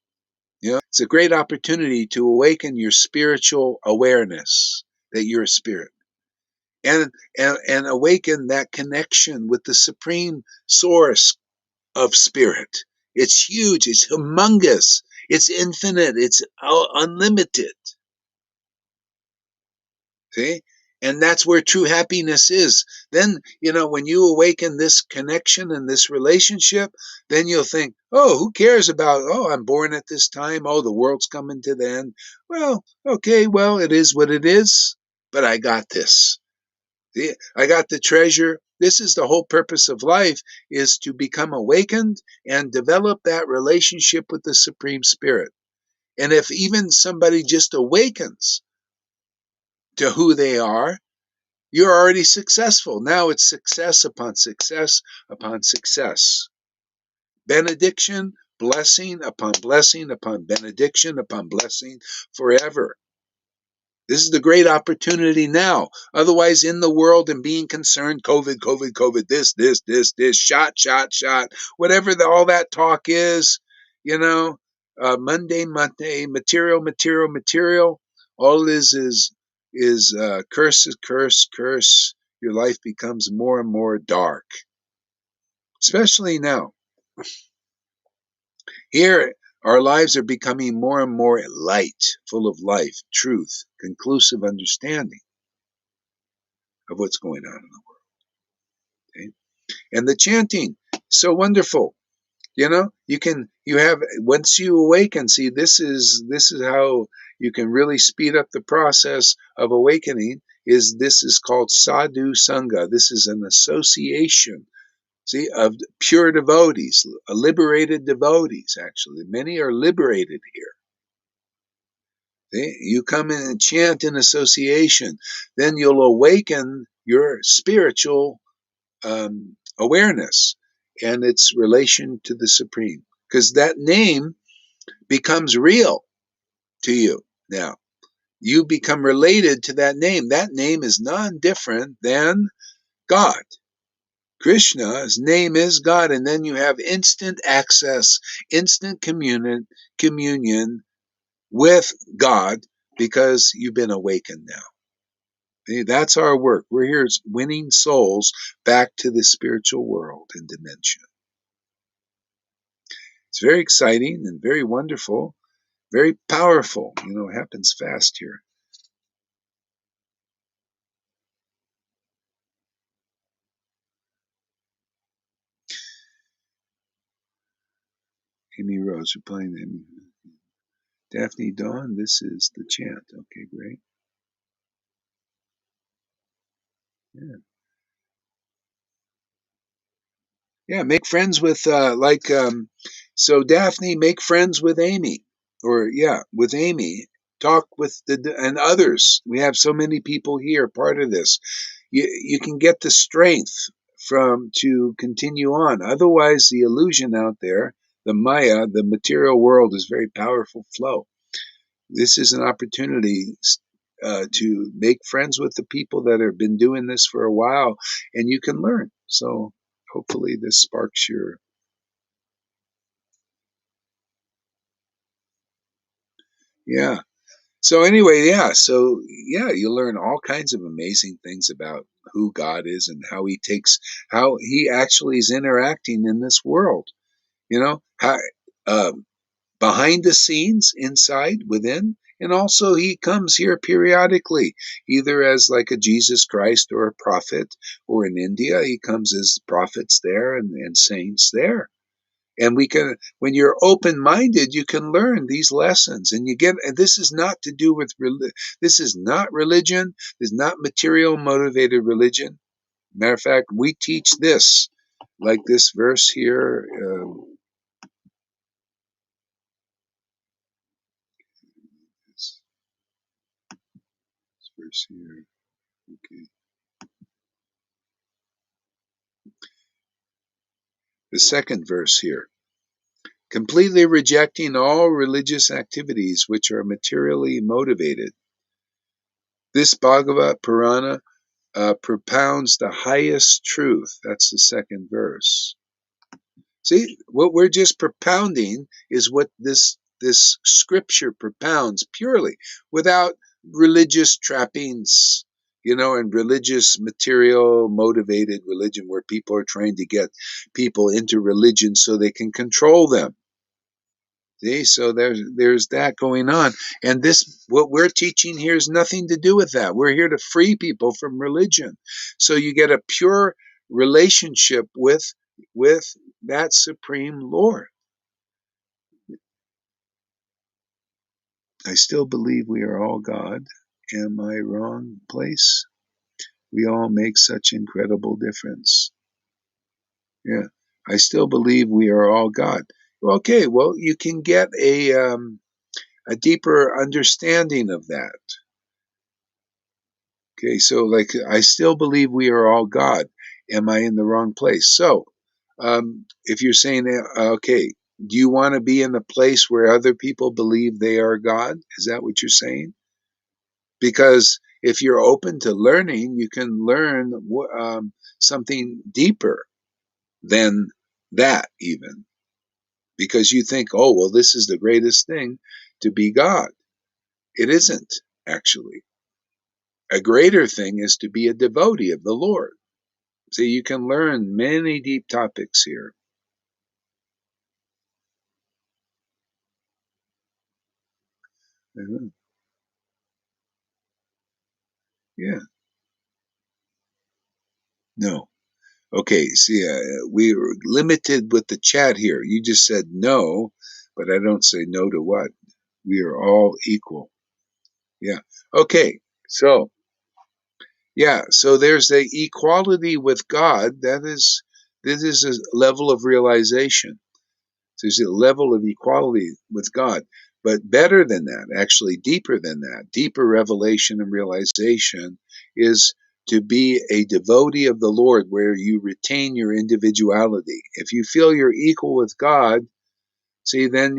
It's a great opportunity to awaken your spiritual awareness that you're a spirit, and awaken that connection with the supreme source of spirit. It's huge. It's humongous. It's infinite. It's unlimited. See? And that's where true happiness is. Then, when you awaken this connection and this relationship, then you'll think, oh, who cares about, I'm born at this time. Oh, the world's coming to the end. Well, okay, it is what it is, but I got this. See? I got the treasure. This is the whole purpose of life, is to become awakened and develop that relationship with the Supreme Spirit. And if even somebody just awakens to who they are, you're already successful. Now it's success upon success upon success. Benediction, blessing upon blessing upon benediction upon blessing forever. This is the great opportunity now. Otherwise, in the world and being concerned, COVID, this, shot, whatever all that talk is, Monday, material. All it is curse. Your life becomes more and more dark, especially now. Here, our lives are becoming more and more light, full of life, truth, conclusive understanding of what's going on in the world. Okay? And the chanting, so wonderful. Once you awaken, see, this is how you can really speed up the process of awakening. This is called sadhu sangha. This is an association, see, of pure devotees, liberated devotees. Actually, many are liberated here. See? You come in and chant in association, then you'll awaken your spiritual awareness and its relation to the Supreme, because that name becomes real to you now. you become related to that name. That name is none different than God. Krishna's name is God, and then you have instant access, instant communion with God because you've been awakened now. That's our work. We're here winning souls back to the spiritual world and dimension. It's very exciting and very wonderful, very powerful. It happens fast here. Amy Rose replying to Amy. Daphne Dawn, this is the chant. Okay, great. Yeah. Yeah, make friends with so Daphne, make friends with Amy, or with Amy. Talk with and others. We have so many people here, part of this. You can get the strength to continue on. Otherwise, the illusion out there, the Maya, the material world, is very powerful flow. This is an opportunity to make friends with the people that have been doing this for a while, and you can learn. So hopefully this sparks your So anyway, you learn all kinds of amazing things about who God is and how he actually is interacting in this world. How uh, behind the scenes, inside, within, and also he comes here periodically, either as like a Jesus Christ or a prophet, or in India he comes as prophets there and saints there. And when you're open-minded, you can learn these lessons, and this is not to do with this is not religion. This is not material motivated religion. Matter of fact, we teach this, like this verse here. This verse here. Okay. The second verse here. Completely rejecting all religious activities which are materially motivated. This Bhagavad Purana propounds the highest truth. That's the second verse. See, what we're just propounding is what this scripture propounds purely, without religious trappings, and religious material motivated religion where people are trying to get people into religion so they can control them. See, so there's that going on, and what we're teaching here has nothing to do with that. We're here to free people from religion, so you get a pure relationship with that supreme Lord. I still believe we are all God. Am I wrong place? We all make such incredible difference. Yeah, I still believe we are all God. Okay, well, you can get a deeper understanding of that. Okay, so like I still believe we are all God. Am I in the wrong place? So, if you're saying, okay, do you want to be in the place where other people believe they are God? Is that what you're saying? Because if you're open to learning, you can learn something deeper than that, even. Because you think, oh, well, this is the greatest thing to be God. It isn't, actually. A greater thing is to be a devotee of the Lord. So you can learn many deep topics here. Yeah. No. Okay. See, we are limited with the chat here. You just said no, but I don't say no to what. We are all equal. Yeah. Okay. So, so there's the equality with God. This is a level of realization. There's a level of equality with God. But better than that, actually deeper than that, deeper revelation and realization is to be a devotee of the Lord where you retain your individuality. If you feel you're equal with God, see, then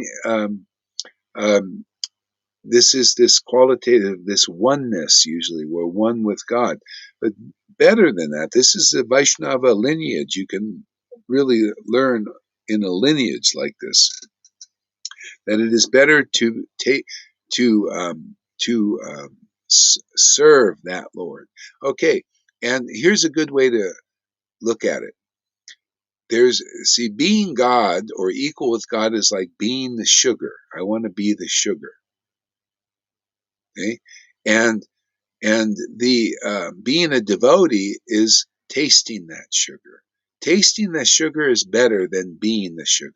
This is this qualitative, this oneness usually. We're one with God. But better than that, this is the Vaishnava lineage. You can really learn in a lineage like this that it is better to take to serve that Lord. Okay, and here's a good way to look at it. Being God or equal with God is like being the sugar. I want to be the sugar. Okay, and the being a devotee is tasting that sugar. Tasting that sugar is better than being the sugar.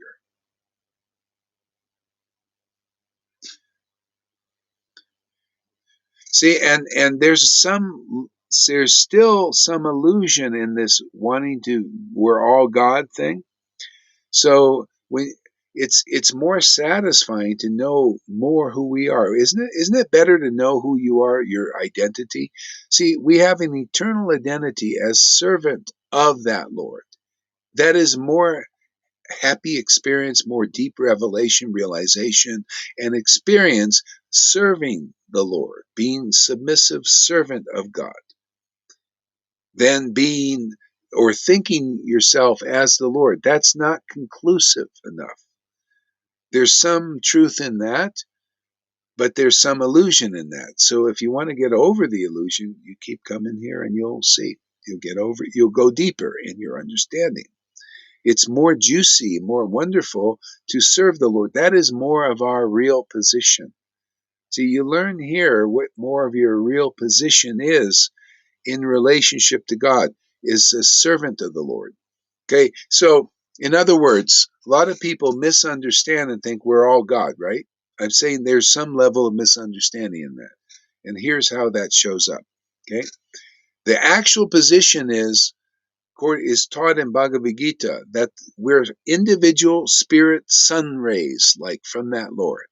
See, and there's still some illusion in this wanting to we're all God thing. So when it's more satisfying to know more who we are, isn't it? Isn't it better to know who you are, your identity? See, we have an eternal identity as servant of that Lord. That is more happy experience, more deep revelation, realization, and experience serving the Lord, being submissive servant of God, than being or thinking yourself as the Lord. That's not conclusive enough. There's some truth in that, but there's some illusion in that. So if you want to get over the illusion, you keep coming here and you'll see. You'll go deeper in your understanding. It's more juicy, more wonderful to serve the Lord. That is more of our real position. See, you learn here what more of your real position is in relationship to God, is a servant of the Lord. Okay, so in other words, a lot of people misunderstand and think we're all God, right? I'm saying there's some level of misunderstanding in that. And here's how that shows up. Okay, the actual position is taught in Bhagavad Gita that we're individual spirit sun rays, like from that Lord.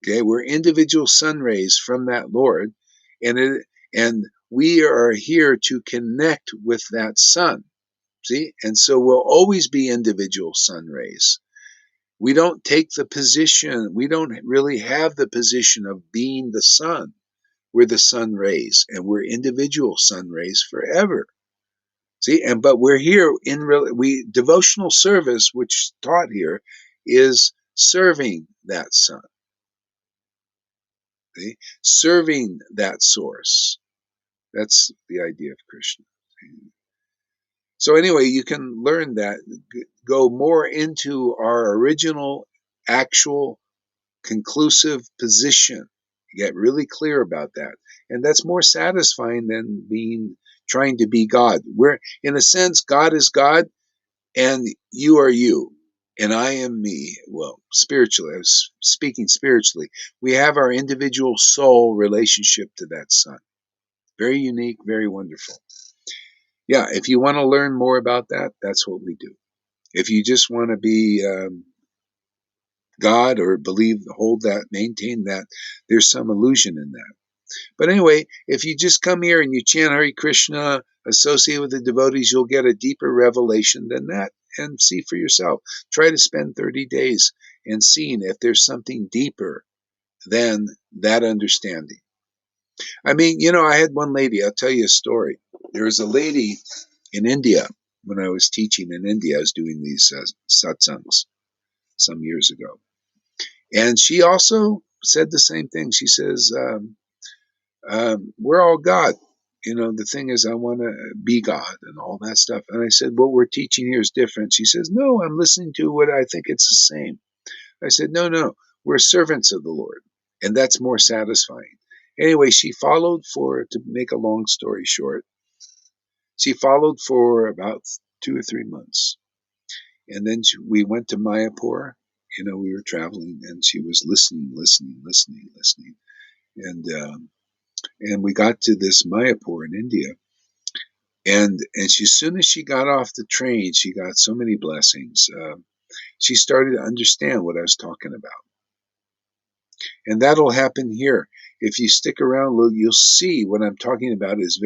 Okay, we're individual sun rays from that Lord, and we are here to connect with that sun. See, and so we'll always be individual sun rays. We don't take the position. We don't really have the position of being the sun. We're the sun rays, and we're individual sun rays forever. See, but we're here devotional service, which is taught here, is serving that sun. See? Serving that source. That's the idea of Krishna. So anyway, you can learn that, go more into our original, actual, conclusive position. Get really clear about that. And that's more satisfying than trying to be God. We're, in a sense, God is God and you are you. And I am me. Well, spiritually, I was speaking spiritually. We have our individual soul relationship to that sun. Very unique, very wonderful. Yeah, if you want to learn more about that, that's what we do. If you just want to be God or hold that, maintain that, there's some illusion in that. But anyway, if you just come here and you chant Hare Krishna, associate with the devotees, you'll get a deeper revelation than that and see for yourself. Try to spend 30 days and seeing if there's something deeper than that understanding. I mean, I had one lady, I'll tell you a story. There was a lady in India when I was teaching in India. I was doing these satsangs some years ago. And she also said the same thing. She says, we're all God. The thing is, I want to be God and all that stuff. And I said, what we're teaching here is different. She says, no, I'm listening to what I think it's the same. I said, no, we're servants of the Lord. And that's more satisfying. Anyway, to make a long story short, she followed for about 2 or 3 months. And then we went to Mayapur. We were traveling and she was listening. And we got to this Mayapur in India. And as soon as she got off the train, she got so many blessings. She started to understand what I was talking about. And that'll happen here. If you stick around, you'll see what I'm talking about is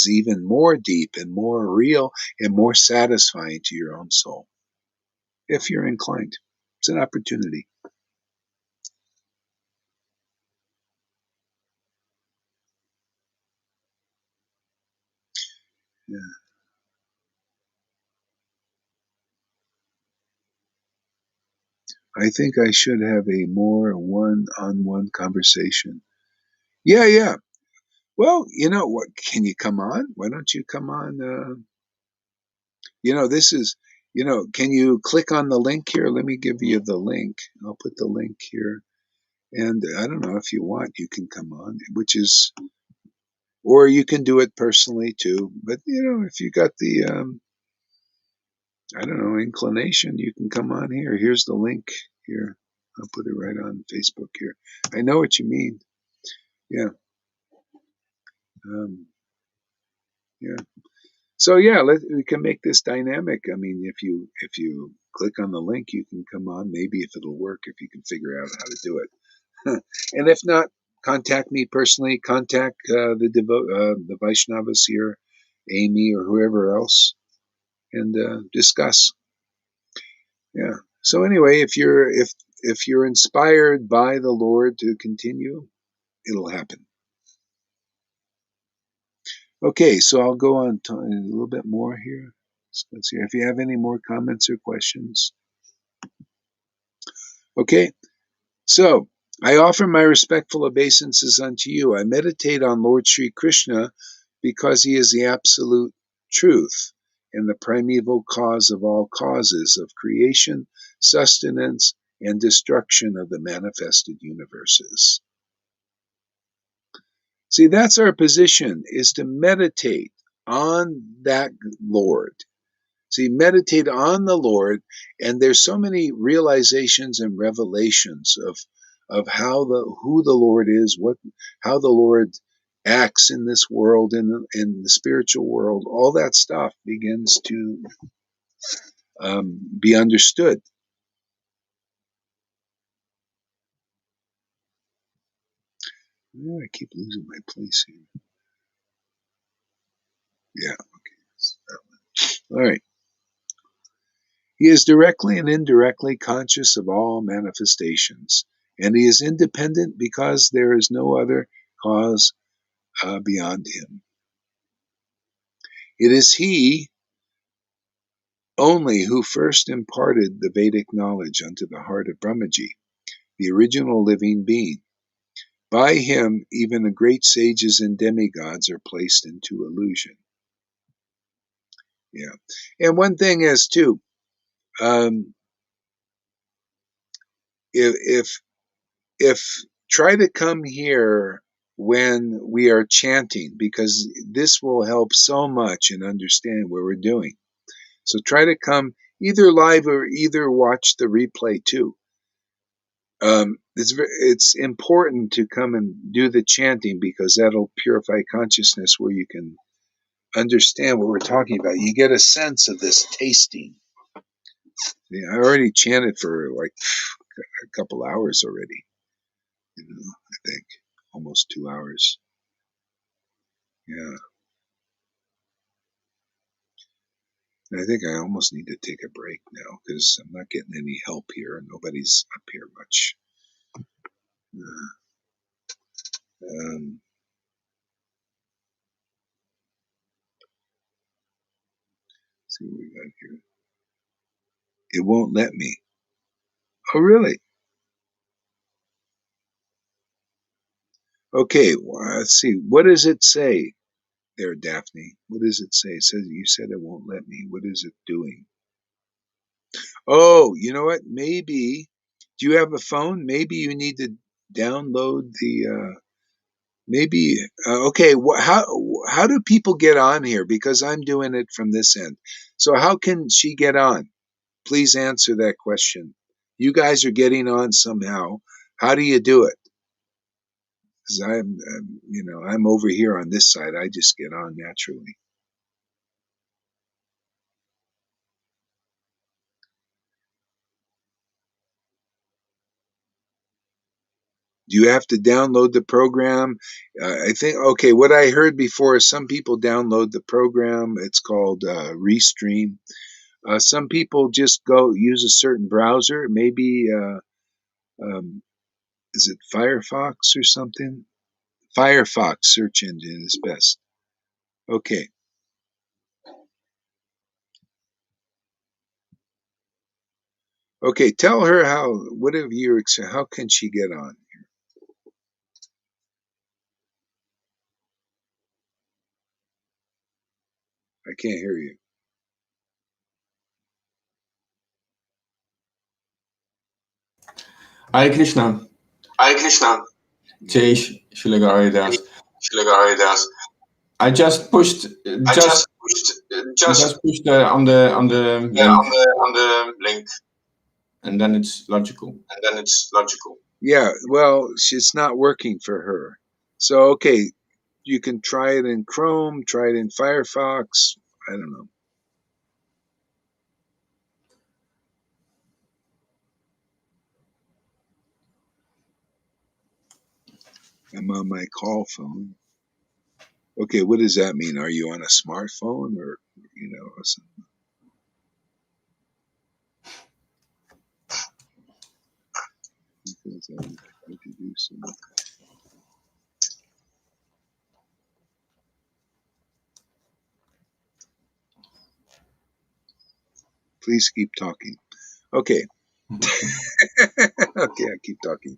even more deep and more real and more satisfying to your own soul. If you're inclined, it's an opportunity. Yeah. I think I should have a more one-on-one conversation. Yeah, yeah. Well, you know what? Can you come on? Why don't you come on? This is, can you click on the link here? Let me give you the link. I'll put the link here. And I don't know if you want, you can come on, or you can do it personally too. But, if you got the, I don't know, inclination, you can come on here. Here's the link here. I'll put it right on Facebook here. I know what you mean. Yeah. Um, yeah. So yeah, we can make this dynamic. I mean, if you click on the link, you can come on. Maybe if it'll work, if you can figure out how to do it. And if not, contact me personally. Contact the Vaishnavas here, Amy or whoever else, and discuss. Yeah. So anyway, if you're inspired by the Lord to continue, it'll happen. Okay, so I'll go on a little bit more here. So let's see if you have any more comments or questions. Okay, so I offer my respectful obeisances unto you. I meditate on Lord Sri Krishna because he is the absolute truth and the primeval cause of all causes of creation, sustenance, and destruction of the manifested universes. See, that's our position, is to meditate on that Lord. See, meditate on the Lord, and there's so many realizations and revelations of who the Lord is, how the Lord acts in this world, in the spiritual world. All that stuff begins to be understood. Oh, I keep losing my place here. Yeah, okay. All right. He is directly and indirectly conscious of all manifestations, and he is independent because there is no other cause beyond him. It is he only who first imparted the Vedic knowledge unto the heart of Brahmaji, the original living being. By him, even the great sages and demigods are placed into illusion. Yeah. And one thing is, too, um, if try to come here when we are chanting, because this will help so much in understanding what we're doing. So try to come either live or either watch the replay too. It's important to come and do the chanting because that'll purify consciousness where you can understand what we're talking about. You get a sense of this tasting. I already chanted for like a couple hours already. I think almost 2 hours. Yeah. And I think I almost need to take a break now because I'm not getting any help here. Nobody's up here much. Um, see what we got here. It won't let me. Oh, really? Okay. Well, let's see. What does it say there, Daphne? What does it say? It says you said it won't let me. What is it doing? Oh, you know what? Maybe. Do you have a phone? Maybe you need to download the. Maybe okay. How do people get on here? Because I'm doing it from this end. So how can she get on? Please answer that question. You guys are getting on somehow. How do you do it? Because I'm over here on this side. I just get on naturally. Do you have to download the program? I think, okay, what I heard before is some people download the program. It's called Restream. Some people just go use a certain browser. Maybe, um, is it Firefox or something? Firefox search engine is best. Okay. Okay, tell her how can she get on? I can't hear you. Hare Krishna. Hare Krishna. Jai Shri Haridas. I just pushed I just pushed on the link, on the link, and then it's logical. Yeah, well, it's not working for her. So, okay, you can try it in Chrome, try it in Firefox. I don't know. I'm on my call phone. Okay, what does that mean? Are you on a smartphone or, or something? Because I need to do some. Please keep talking. Okay. Okay, I keep talking.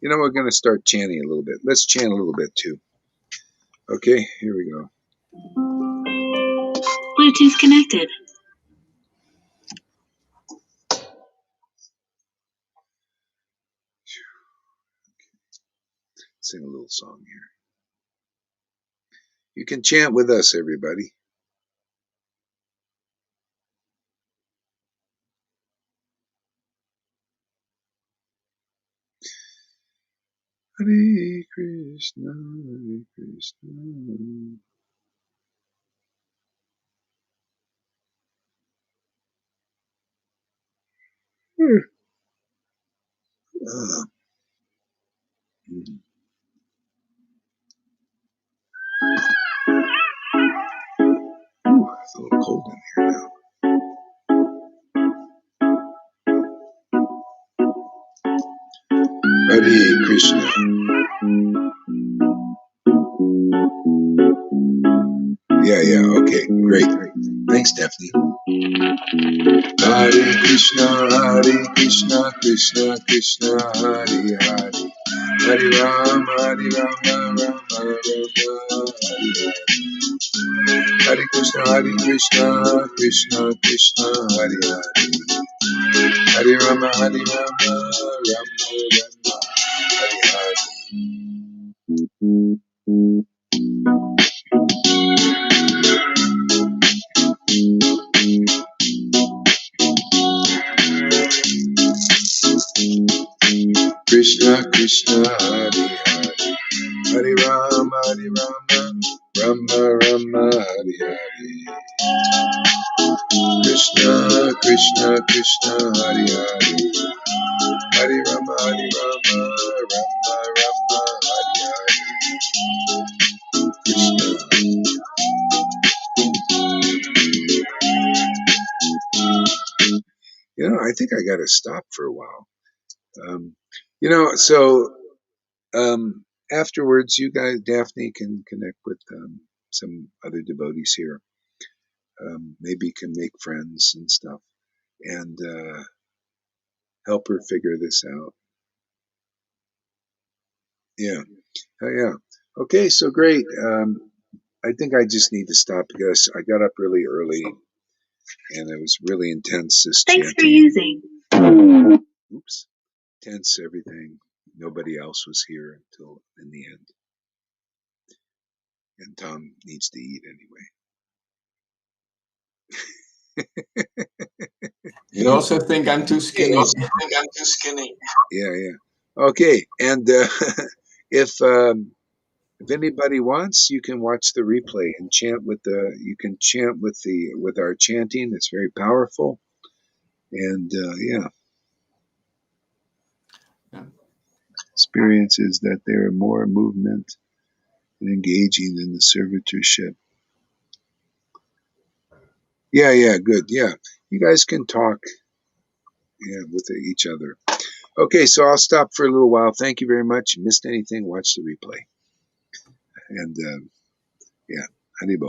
We're going to start chanting a little bit. Let's chant a little bit too. Okay, here we go. Bluetooth connected. Sing a little song here. You can chant with us, everybody. Hare Krishna, Hare Krishna. It's a little cold in here now. Hare Krishna. Yeah, okay, great. Thanks, Daphne. Hare Krishna, Krishna Krishna, Hare Hare. Hare Rama, Rama Rama, Hare Hare. Hare Krishna, Krishna Krishna, Hare Hare. Hare Rama, Rama Rama, Hare Hare. Krishna Krishna, Hare Hare. Hare Rama, Rama Rama, Hare Hare. Krishna Krishna, Hare Hare. Hare Rama, Rama Rama, Hare Hare. Krishna. I think I got to stop for a while. So afterwards, you guys, Daphne can connect with some other devotees here. Maybe can make friends and stuff, and help her figure this out. Yeah. Oh, yeah. Okay, so great. I think I just need to stop because I got up really early and it was really intense. This Thanks for chanting. using. Oops. Tense everything. Nobody else was here until in the end. And Tom needs to eat anyway. You also think I'm too skinny. Yeah. Okay, and if anybody wants, you can watch the replay and chant with with our chanting. It's very powerful, and experiences that there are more movement and engaging in the servitorship. Yeah, good. Yeah, you guys can talk, with each other. Okay, so I'll stop for a little while. Thank you very much. Missed anything? Watch the replay, and Haribo.